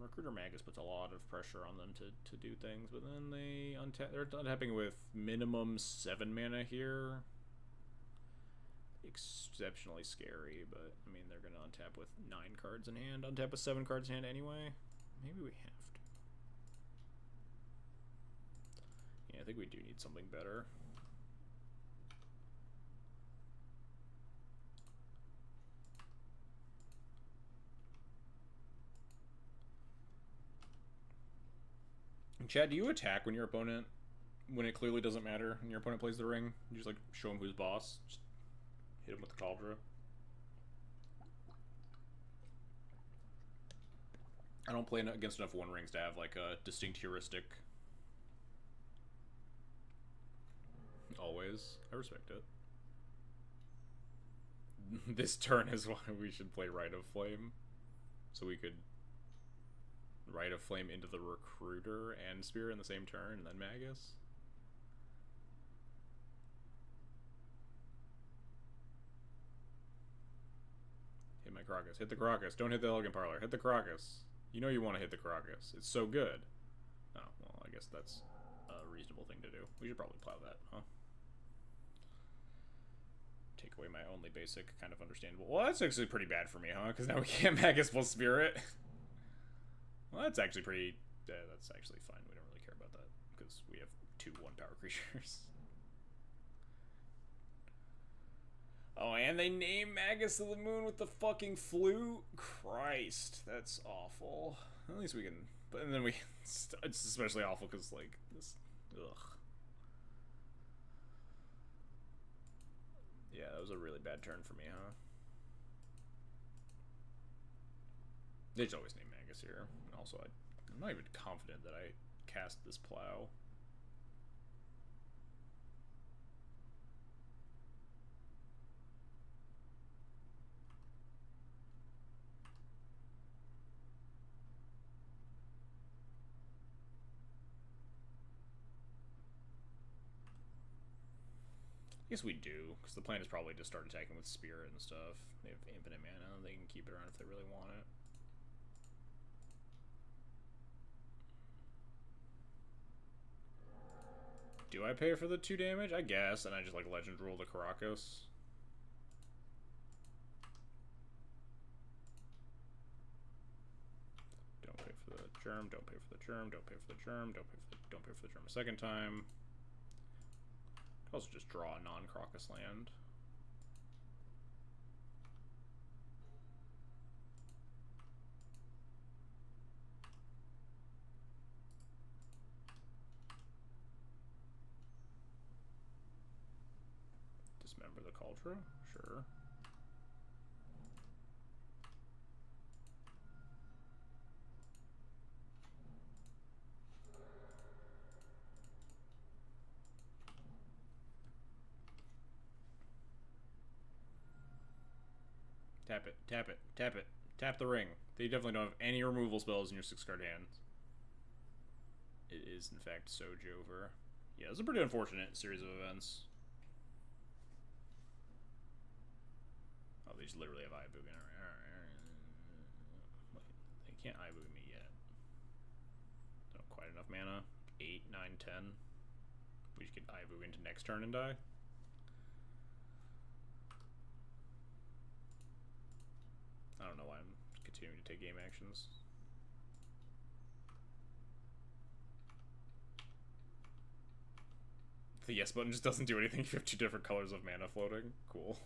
Recruiter Magus puts a lot of pressure on them to do things, but then they're untapping with minimum 7 mana here. Exceptionally scary, but I mean they're gonna untap with 9 cards in hand, untap with 7 cards in hand anyway. Maybe we have to. Yeah, I think we do need something better. Chad, do you attack when your opponent, when it clearly doesn't matter, and your opponent plays the ring? You just like show him who's boss. Just hit him with the cauldron. I don't play against enough 1-rings to have like a distinct heuristic. Always. I respect it. This turn is why we should play Rite of Flame. So we could Rite of Flame into the Recruiter and Spear in the same turn, and then Magus. Hit my Crocus. Hit the Crocus. Don't hit the Elegant Parlor. Hit the Crocus. You know you want to hit the Crocus. It's so good. Oh, well, I guess that's a reasonable thing to do. We should probably plow that, huh? Take away my only basic kind of understandable. Well, that's actually pretty bad for me, huh? Because now we can't Magus plus Spirit. Well, that's actually pretty... that's actually fine. We don't really care about that. Because we have 2 1-power creatures. Oh, and they name Magus of the Moon with the fucking flute? Christ, that's awful. At least we can... But and then we... It's especially awful because, like, this... Ugh. Yeah, that was a really bad turn for me, huh? They just always name Magus here. And also, I'm not even confident that I cast this plow. I guess we do, because the plan is probably to start attacking with Spirit and stuff. They have infinite mana, they can keep it around if they really want it. Do I pay for the 2 damage? I guess, and I just like Legend Rule the Caracas. Don't pay for the germ, don't pay for the germ, don't pay for the germ, don't pay for the germ a second time. I'll also just draw a non-Crocus land. Dismember the Cauldron? Sure. Tap it, tap it, tap it. Tap the ring. They definitely don't have any removal spells in your 6-card hand. It is, in fact, Sojover. Yeah, it's a pretty unfortunate series of events. Oh, they just literally have Eye-Boogan. They can't Eye-Boogan me yet. Don't quite enough mana. 8, 9, 10. We just get Eye-Boogan into next turn and die. I don't know why I'm continuing to take game actions. The yes button just doesn't do anything. You have 2 different colors of mana floating. Cool.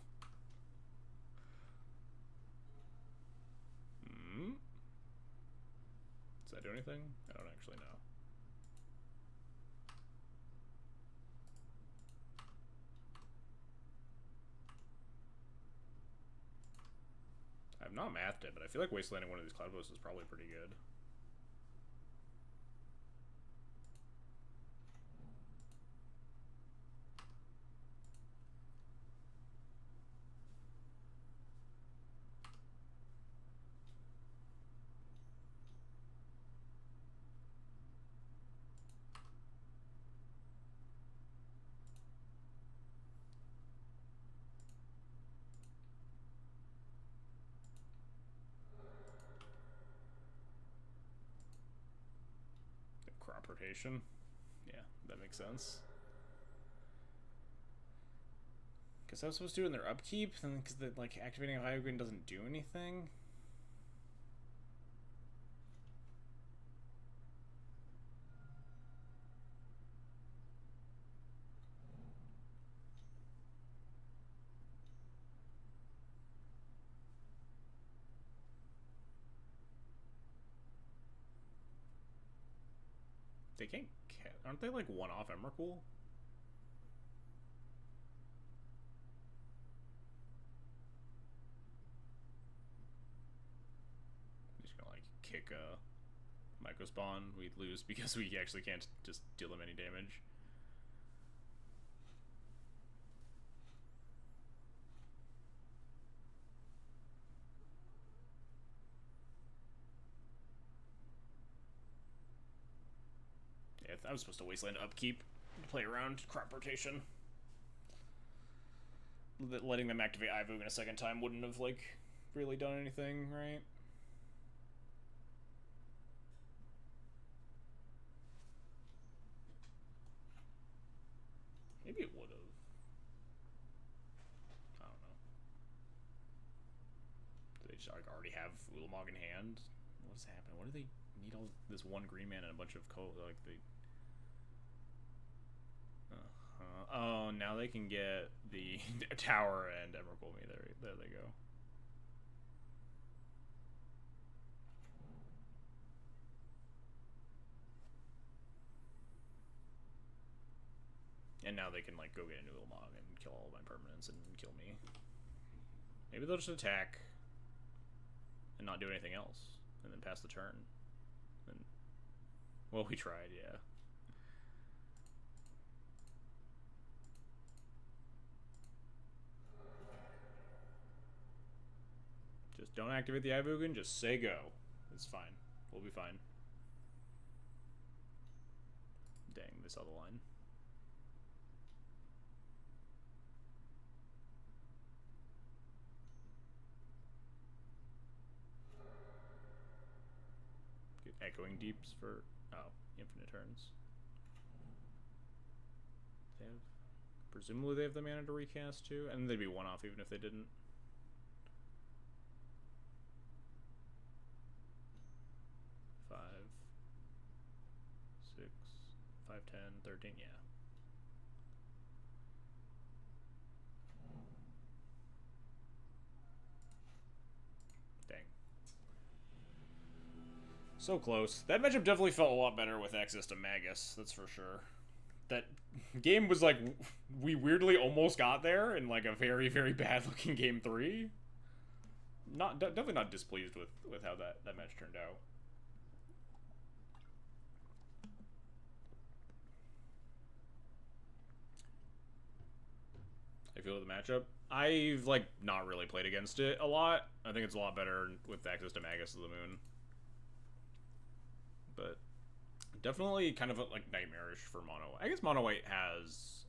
Does that do anything? I don't actually know. I have not mathed it, but I feel like wastelanding one of these cloud bows is probably pretty good. Crop rotation. Yeah, that makes sense. Because I was supposed to do it in their upkeep, and because like activating a Hyogen doesn't do anything. They can't. Aren't they like one off Emrakul? Just gonna like kick a micro spawn. We lose because we actually can't just deal them any damage. Yeah, I was supposed to wasteland upkeep to play around crop rotation. Letting them activate Ivogin a second time wouldn't have like really done anything, right? Maybe it would have. I don't know. Do they just like already have Ulamog in hand? What is happening? What do they need all this one green man and a bunch of like they? Oh, now they can get the tower and Emrakul me. There they go. And now they can like go get a new Ulamog and kill all of my permanents and kill me. Maybe they'll just attack and not do anything else, and then pass the turn. And well, we tried, yeah. Just don't activate the Ivogin, just say go. It's fine. We'll be fine. Dang, this other line. Get echoing deeps for infinite turns. They have presumably they have the mana to recast too, and they'd be one off even if they didn't. 5, 6, 5, 10, 13, yeah. Dang. So close. That matchup definitely felt a lot better with access to Magus, that's for sure. That game was like, we weirdly almost got there in like a very, very bad looking game 3. Definitely not displeased with how that match turned out. I feel with the matchup. I've like not really played against it a lot. I think it's a lot better with access to Magus of the Moon. But definitely kind of like nightmarish for mono. I guess mono white has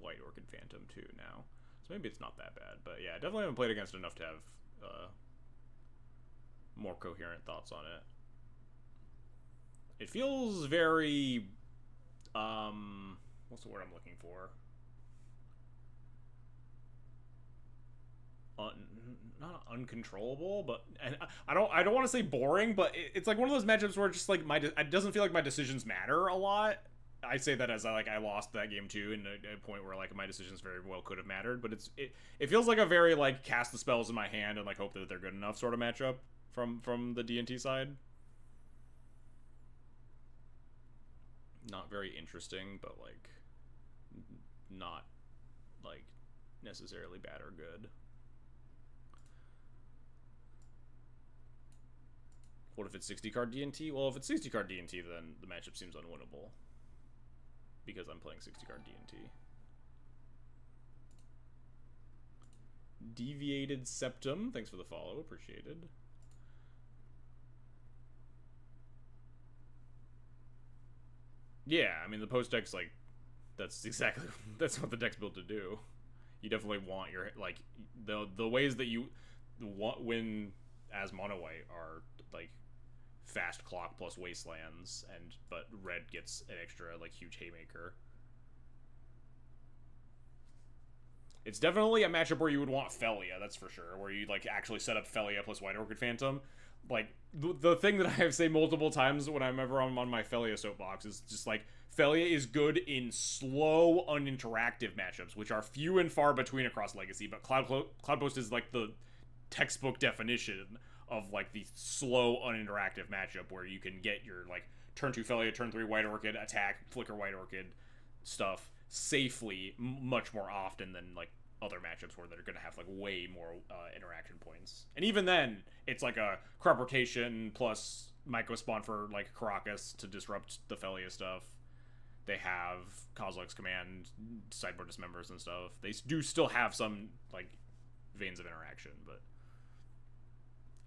white Orchid Phantom too now, so maybe it's not that bad. But yeah, definitely haven't played against it enough to have more coherent thoughts on it. It feels very what's the word I'm looking for? Not uncontrollable, but and I don't want to say boring, but it's like one of those matchups where it's just like it doesn't feel like my decisions matter a lot. I say that as I lost that game too, in a point where like my decisions very well could have mattered, but it feels like a very like cast the spells in my hand and like hope that they're good enough sort of matchup from the D&T side. Not very interesting, but like not like necessarily bad or good. What if it's 60 card D&T? Well, if it's 60 card D&T, then the matchup seems unwinnable. Because I'm playing 60 card D&T. Deviated Septum, thanks for the follow, appreciated. Yeah, I mean, the post deck's like, that's what the deck's built to do. You definitely want your, like, the ways that you win as mono white are, like, fast clock plus wastelands, but red gets an extra, like, huge haymaker. It's definitely a matchup where you would want Felia, that's for sure, where you, like, actually set up Felia plus White Orchid Phantom. Like, the thing that I have said multiple times when I'm ever on my Felia soapbox is just, like, Felia is good in slow, uninteractive matchups, which are few and far between across Legacy, but Cloudpost is, like, the textbook definition of, like, the slow, uninteractive matchup where you can get your, like, turn 2 Felia, turn 3 White Orchid, attack, flicker White Orchid stuff safely much more often than, like, other matchups where they're going to have, like, way more interaction points. And even then, it's like a crop rotation plus Myco spawn for, like, Caracas to disrupt the Felia stuff. They have Kozilek's command, sideboard dismembers and stuff. They do still have some, like, veins of interaction, but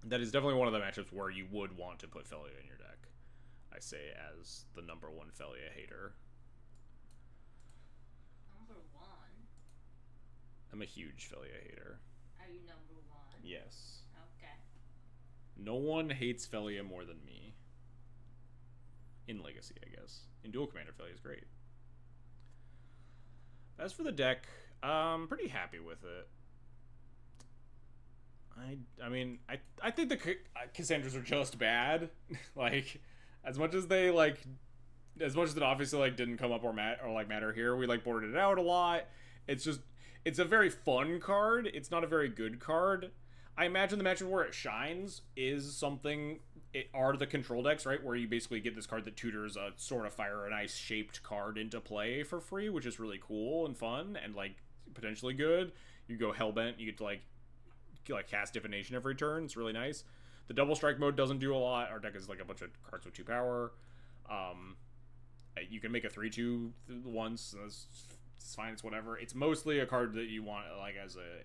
that is definitely one of the matchups where you would want to put Felia in your deck. I say as the #1 Felia hater. Number 1? I'm a huge Felia hater. Are you number 1? Yes. Okay. No one hates Felia more than me. In Legacy, I guess. In Dual Commander, Felia is great. As for the deck, I'm pretty happy with it. I mean, I think the Cassandras are just bad. Like, as much as it obviously, like, didn't come up or matter here, we, like, boarded it out a lot. It's a very fun card. It's not a very good card. I imagine the matchup where it shines is something, are the control decks, right? Where you basically get this card that tutors a Sword of Fire and Ice shaped card into play for free, which is really cool and fun and, like, potentially good. You go Hellbent, you get to, like cast Divination every turn. It's really nice. The double strike mode doesn't do a lot. Our deck is, like, a bunch of cards with 2 power. You can make a 3/2 once. It's fine. It's whatever. It's mostly a card that you want, like, as a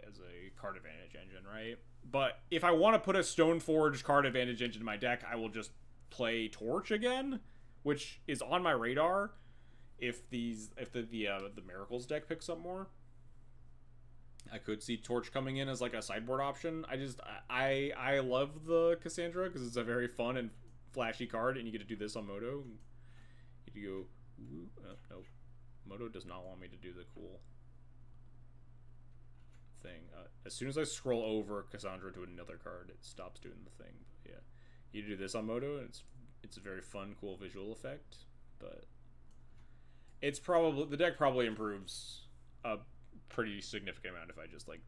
card advantage engine, right? But if I want to put a Stoneforge card advantage engine in my deck, I will just play Torch again, which is on my radar. If the Miracles deck picks up more, I could see Torch coming in as, like, a sideboard option. I love the Cassandra because it's a very fun and flashy card, and you get to do this on Moto. You go, no, Moto does not want me to do the cool thing. As soon as I scroll over Cassandra to another card, it stops doing the thing. But yeah, you do this on Moto, and it's a very fun, cool visual effect. But the deck probably improves a pretty significant amount if I just, like,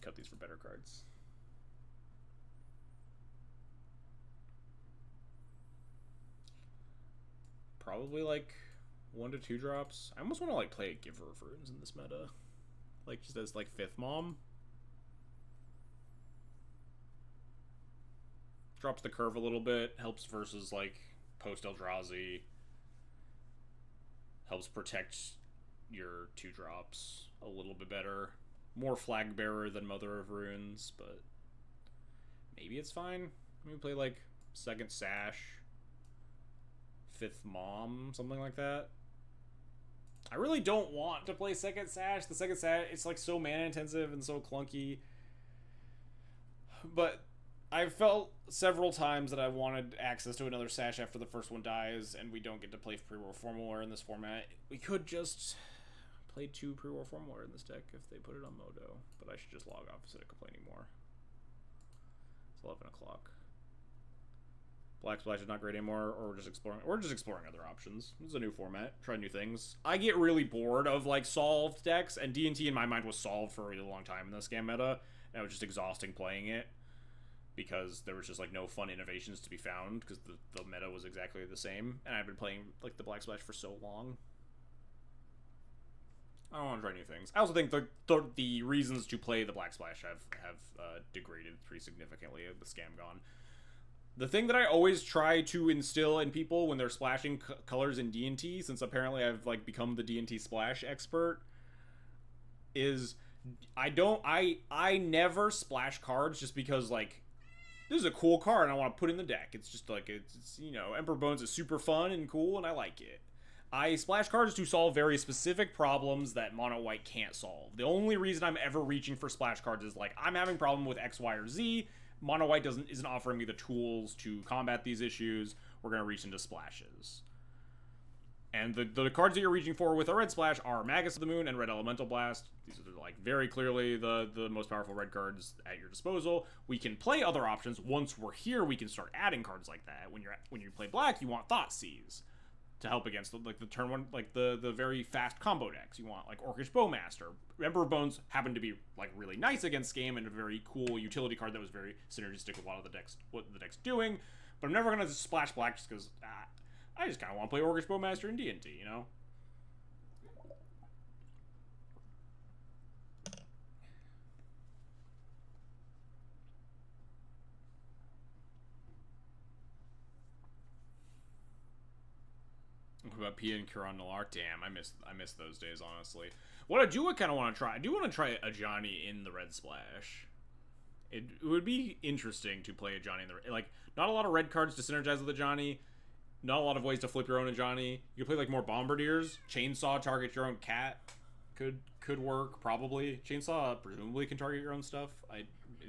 cut these for better cards. Probably, like, 1 to 2 drops. I almost want to, like, play a Giver of Runes in this meta. Like, just as, like, 5th Mom. Drops the curve a little bit. Helps versus, like, post Eldrazi. Helps protect your 2 drops a little bit better. More Flag Bearer than Mother of Runes, but maybe it's fine. Maybe play, like, 2nd Sash, 5th Mom, something like that. I really don't want to play 2nd Sash. The 2nd Sash, it's, like, so mana intensive and so clunky. But I've felt several times that I wanted access to another Sash after the first one dies, and we don't get to play pre-war Formula in this format. We could just play 2 pre-war Formula in this deck if they put it on Modo, but I should just log off instead of complaining more. It's 11 o'clock. Black Splash is not great anymore, or we're just exploring other options. This is a new format. Try new things. I get really bored of, like, solved decks, and D&T in my mind was solved for a really long time in the scam meta, and it was just exhausting playing it because there was just, like, no fun innovations to be found because the meta was exactly the same, and I've been playing, like, the Black Splash for so long. I don't want to try new things. I also think the reasons to play the Black Splash have degraded pretty significantly with the scam gone. The thing that I always try to instill in people when they're splashing colors in D&T, since apparently I've like become the D&T splash expert, is I never splash cards just because like this is a cool card and I want to put in the deck. It's just like it's Emperor Bones is super fun and cool and I like it. I splash cards to solve very specific problems that mono white can't solve. The only reason I'm ever reaching for splash cards is like I'm having a problem with X, Y, or Z. Mono white isn't offering me the tools to combat these issues. We're gonna reach into splashes. And the cards that you're reaching for with a red splash are Magus of the Moon and Red Elemental Blast. These are like very clearly the most powerful red cards at your disposal. We can play other options. Once we're here, we can start adding cards like that. When you play black, you want Thoughtseize to help against the turn one, like the very fast combo decks. You want like Orcish Bowmaster. Emperor Bones happened to be like really nice against game and a very cool utility card that was very synergistic with a lot of the decks, what the deck's doing. But I'm never gonna just splash black just because I just kind of want to play Orcish Bowmaster in D&D, you know? What about Pia and Kiran Nalar? Damn, I miss those days, honestly. What I do kind of want to try, I do want to try a Johnny in the red splash. It would be interesting to play a Johnny in the like. Not a lot of red cards to synergize with a Johnny. Not a lot of ways to flip your own Johnny. You could play like more Bombardiers. Chainsaw, target your own cat. Could work, probably. Chainsaw presumably can target your own stuff. It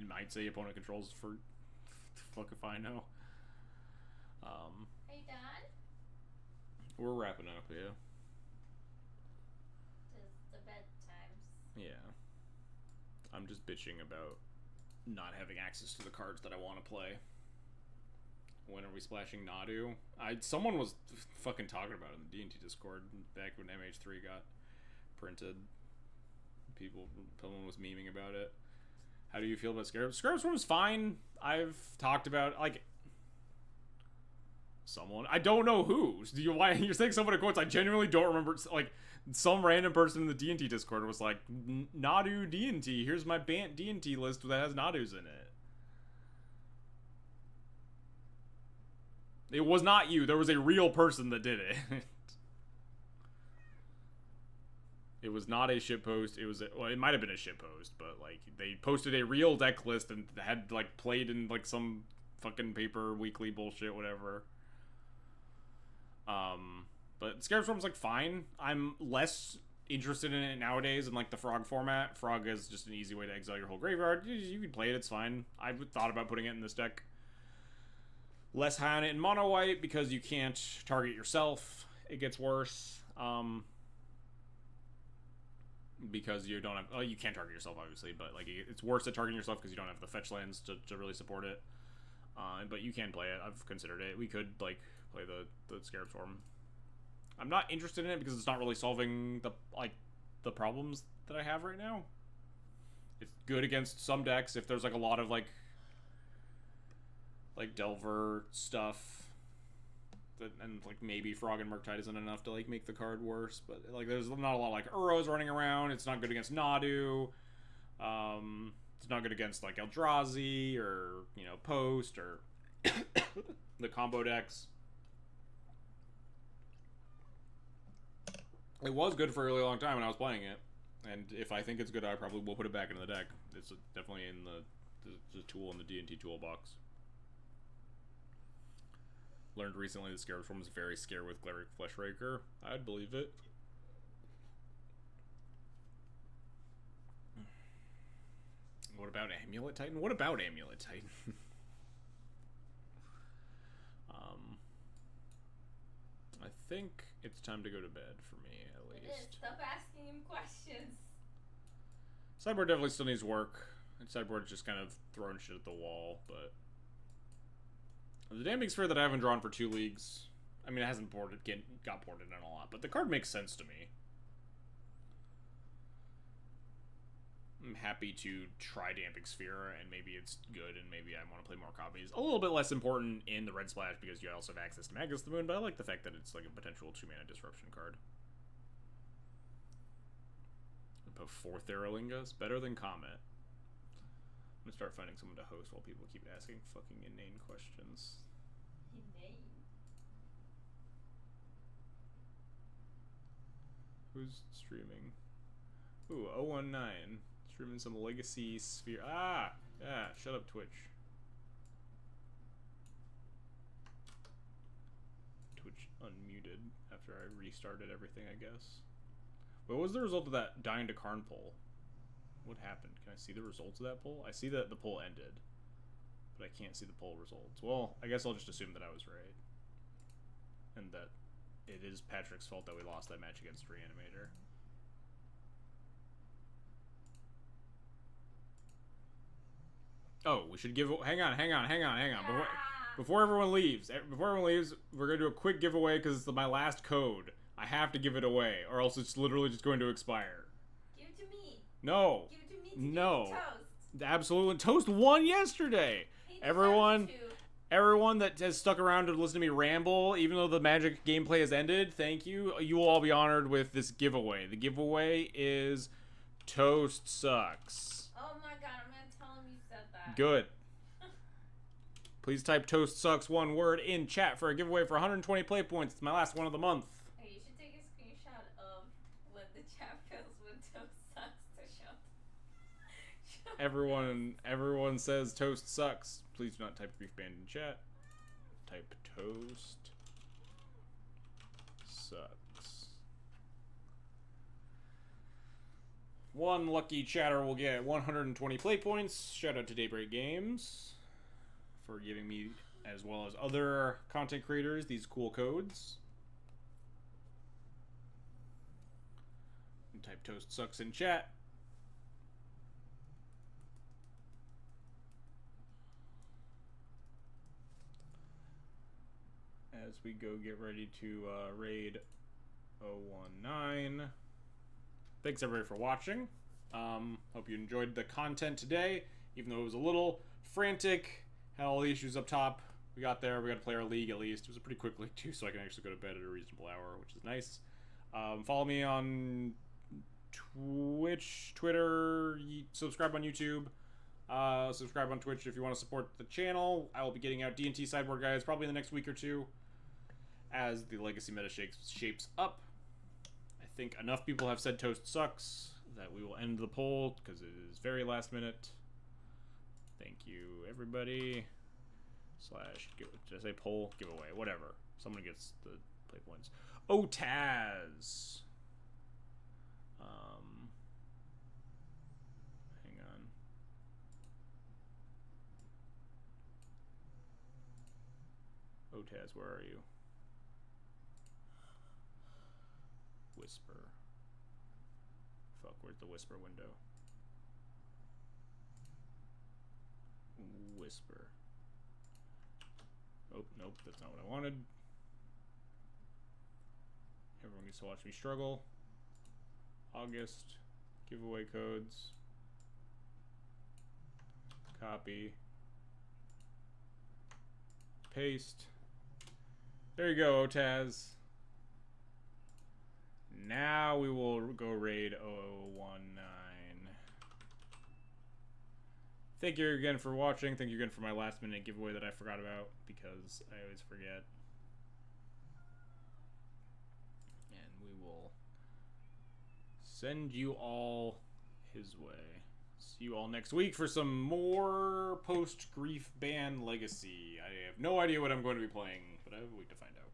might say opponent controls for fuck if I know. Are you done? We're wrapping up, yeah. Just the bedtimes. Yeah. I'm just bitching about not having access to the cards that I want to play. When are we splashing Nadu? Someone was fucking talking about it in the D&T Discord back when MH3 got printed. Someone was memeing about it. How do you feel about Scarab? Scarab Swarm's fine. I've talked about like someone. I don't know who. Why you're saying someone in quotes? I genuinely don't remember. Like some random person in the D&T Discord was like, Nadu D&T. Here's my banned D&T list that has Nadus in it. It was not you. There was a real person that did it. It was not a shitpost. Well, it might have been a shitpost, but like they posted a real deck list and had like played in like some fucking paper weekly bullshit, whatever. But Scarab Storm's like fine. I'm less interested in it nowadays in like the Frog format. Frog is just an easy way to exile your whole graveyard. You can play it. It's fine. I thought about putting it in this deck. Less high on it in mono white because you can't target yourself. It gets worse. Because you don't have... Oh, you can't target yourself, obviously, but like it's worse at targeting yourself because you don't have the fetch lands to really support it. But you can play it. I've considered it. We could like play the Scarab Swarm. I'm not interested in it because it's not really solving the problems that I have right now. It's good against some decks if there's like a lot of like Delver stuff, and like maybe Frog and Murktide isn't enough to like make the card worse. But like there's not a lot of like Uros running around. It's not good against Nadu. It's not good against like Eldrazi or Post or the combo decks. It was good for a really long time when I was playing it, and if I think it's good, I probably will put it back into the deck. It's definitely in the tool in the D&T toolbox. Learned recently that Scarab Swarm is very scared with Cleric Fleshraker. I'd believe it. What about Amulet Titan? What about Amulet Titan? I think it's time to go to bed for me, at least. It is. Stop asking him questions. Sideboard definitely still needs work. And sideboard's just kind of throwing shit at the wall, but... The Damning Sphere that I haven't drawn for 2 leagues... I mean, it hasn't got ported in a lot, but the card makes sense to me. I'm happy to try Damping Sphere, and maybe it's good, and maybe I want to play more copies. A little bit less important in the Red Splash, because you also have access to Magus of the Moon, but I like the fact that it's like a potential 2-mana disruption card. Put 4th Aralingas, better than Comet. I'm gonna start finding someone to host while people keep asking fucking inane questions. Inane. Who's streaming? Ooh, 019. Streaming some Legacy Sphere. Ah! Yeah, shut up, Twitch. Twitch unmuted after I restarted everything, I guess. What was the result of that Dying to Karn poll? What happened? Can I see the results of that poll? I see that the poll ended, but I can't see the poll results. Well, I guess I'll just assume that I was right. And that it is Patrick's fault that we lost that match against Reanimator. Oh, we should give... Hang on. Before everyone leaves, we're going to do a quick giveaway because it's my last code. I have to give it away, or else it's literally just going to expire. Give it to me. No. Give it to me to No. give Toast. Absolutely. Toast won yesterday. Everyone that has stuck around to listen to me ramble, even though the Magic gameplay has ended, thank you. You will all be honored with this giveaway. The giveaway is Toast Sucks. Oh my god, I'm gonna tell him you said that. Good. Please type Toast Sucks one word in chat for a giveaway for 120 play points. It's my last one of the month. Hey, you should take a screenshot of what the chat feels when Toast sucks to show Everyone says Toast Sucks. Please do not type Grief Band in chat. Type Toast Sucks. One lucky chatter will get 120 play points. Shout out to Daybreak Games for giving me, as well as other content creators, these cool codes. And type Toast Sucks in chat. As we go get ready to raid 019. Thanks everybody for watching. Hope you enjoyed the content today, even though it was a little frantic. Had all the issues up top. We got there. We got to play our league at least. It was a pretty quick league too, so I can actually go to bed at a reasonable hour, which is nice. Follow me on Twitch, Twitter, subscribe on YouTube, subscribe on Twitch if you want to support the channel. I will be getting out D&T Sideboard Guides probably in the next week or two as the Legacy meta shapes up. I think enough people have said Toast Sucks that we will end the poll because it is very last minute. Thank you, everybody. Did I say poll? Giveaway. Whatever. Someone gets the play points. Oh, Taz. Hang on. Oh, Taz, where are you? Whisper. Fuck, where's the whisper window? Whisper. Oh, nope, that's not what I wanted. Everyone gets to watch me struggle. August. Giveaway codes. Copy. Paste. There you go, Otaz. Now we will go raid 019. Thank you again for watching. Thank you again for my last minute giveaway that I forgot about because I always forget. And we will send you all his way. See you all next week for some more post-Grief Ban Legacy. I have no idea what I'm going to be playing, but I have a week to find out.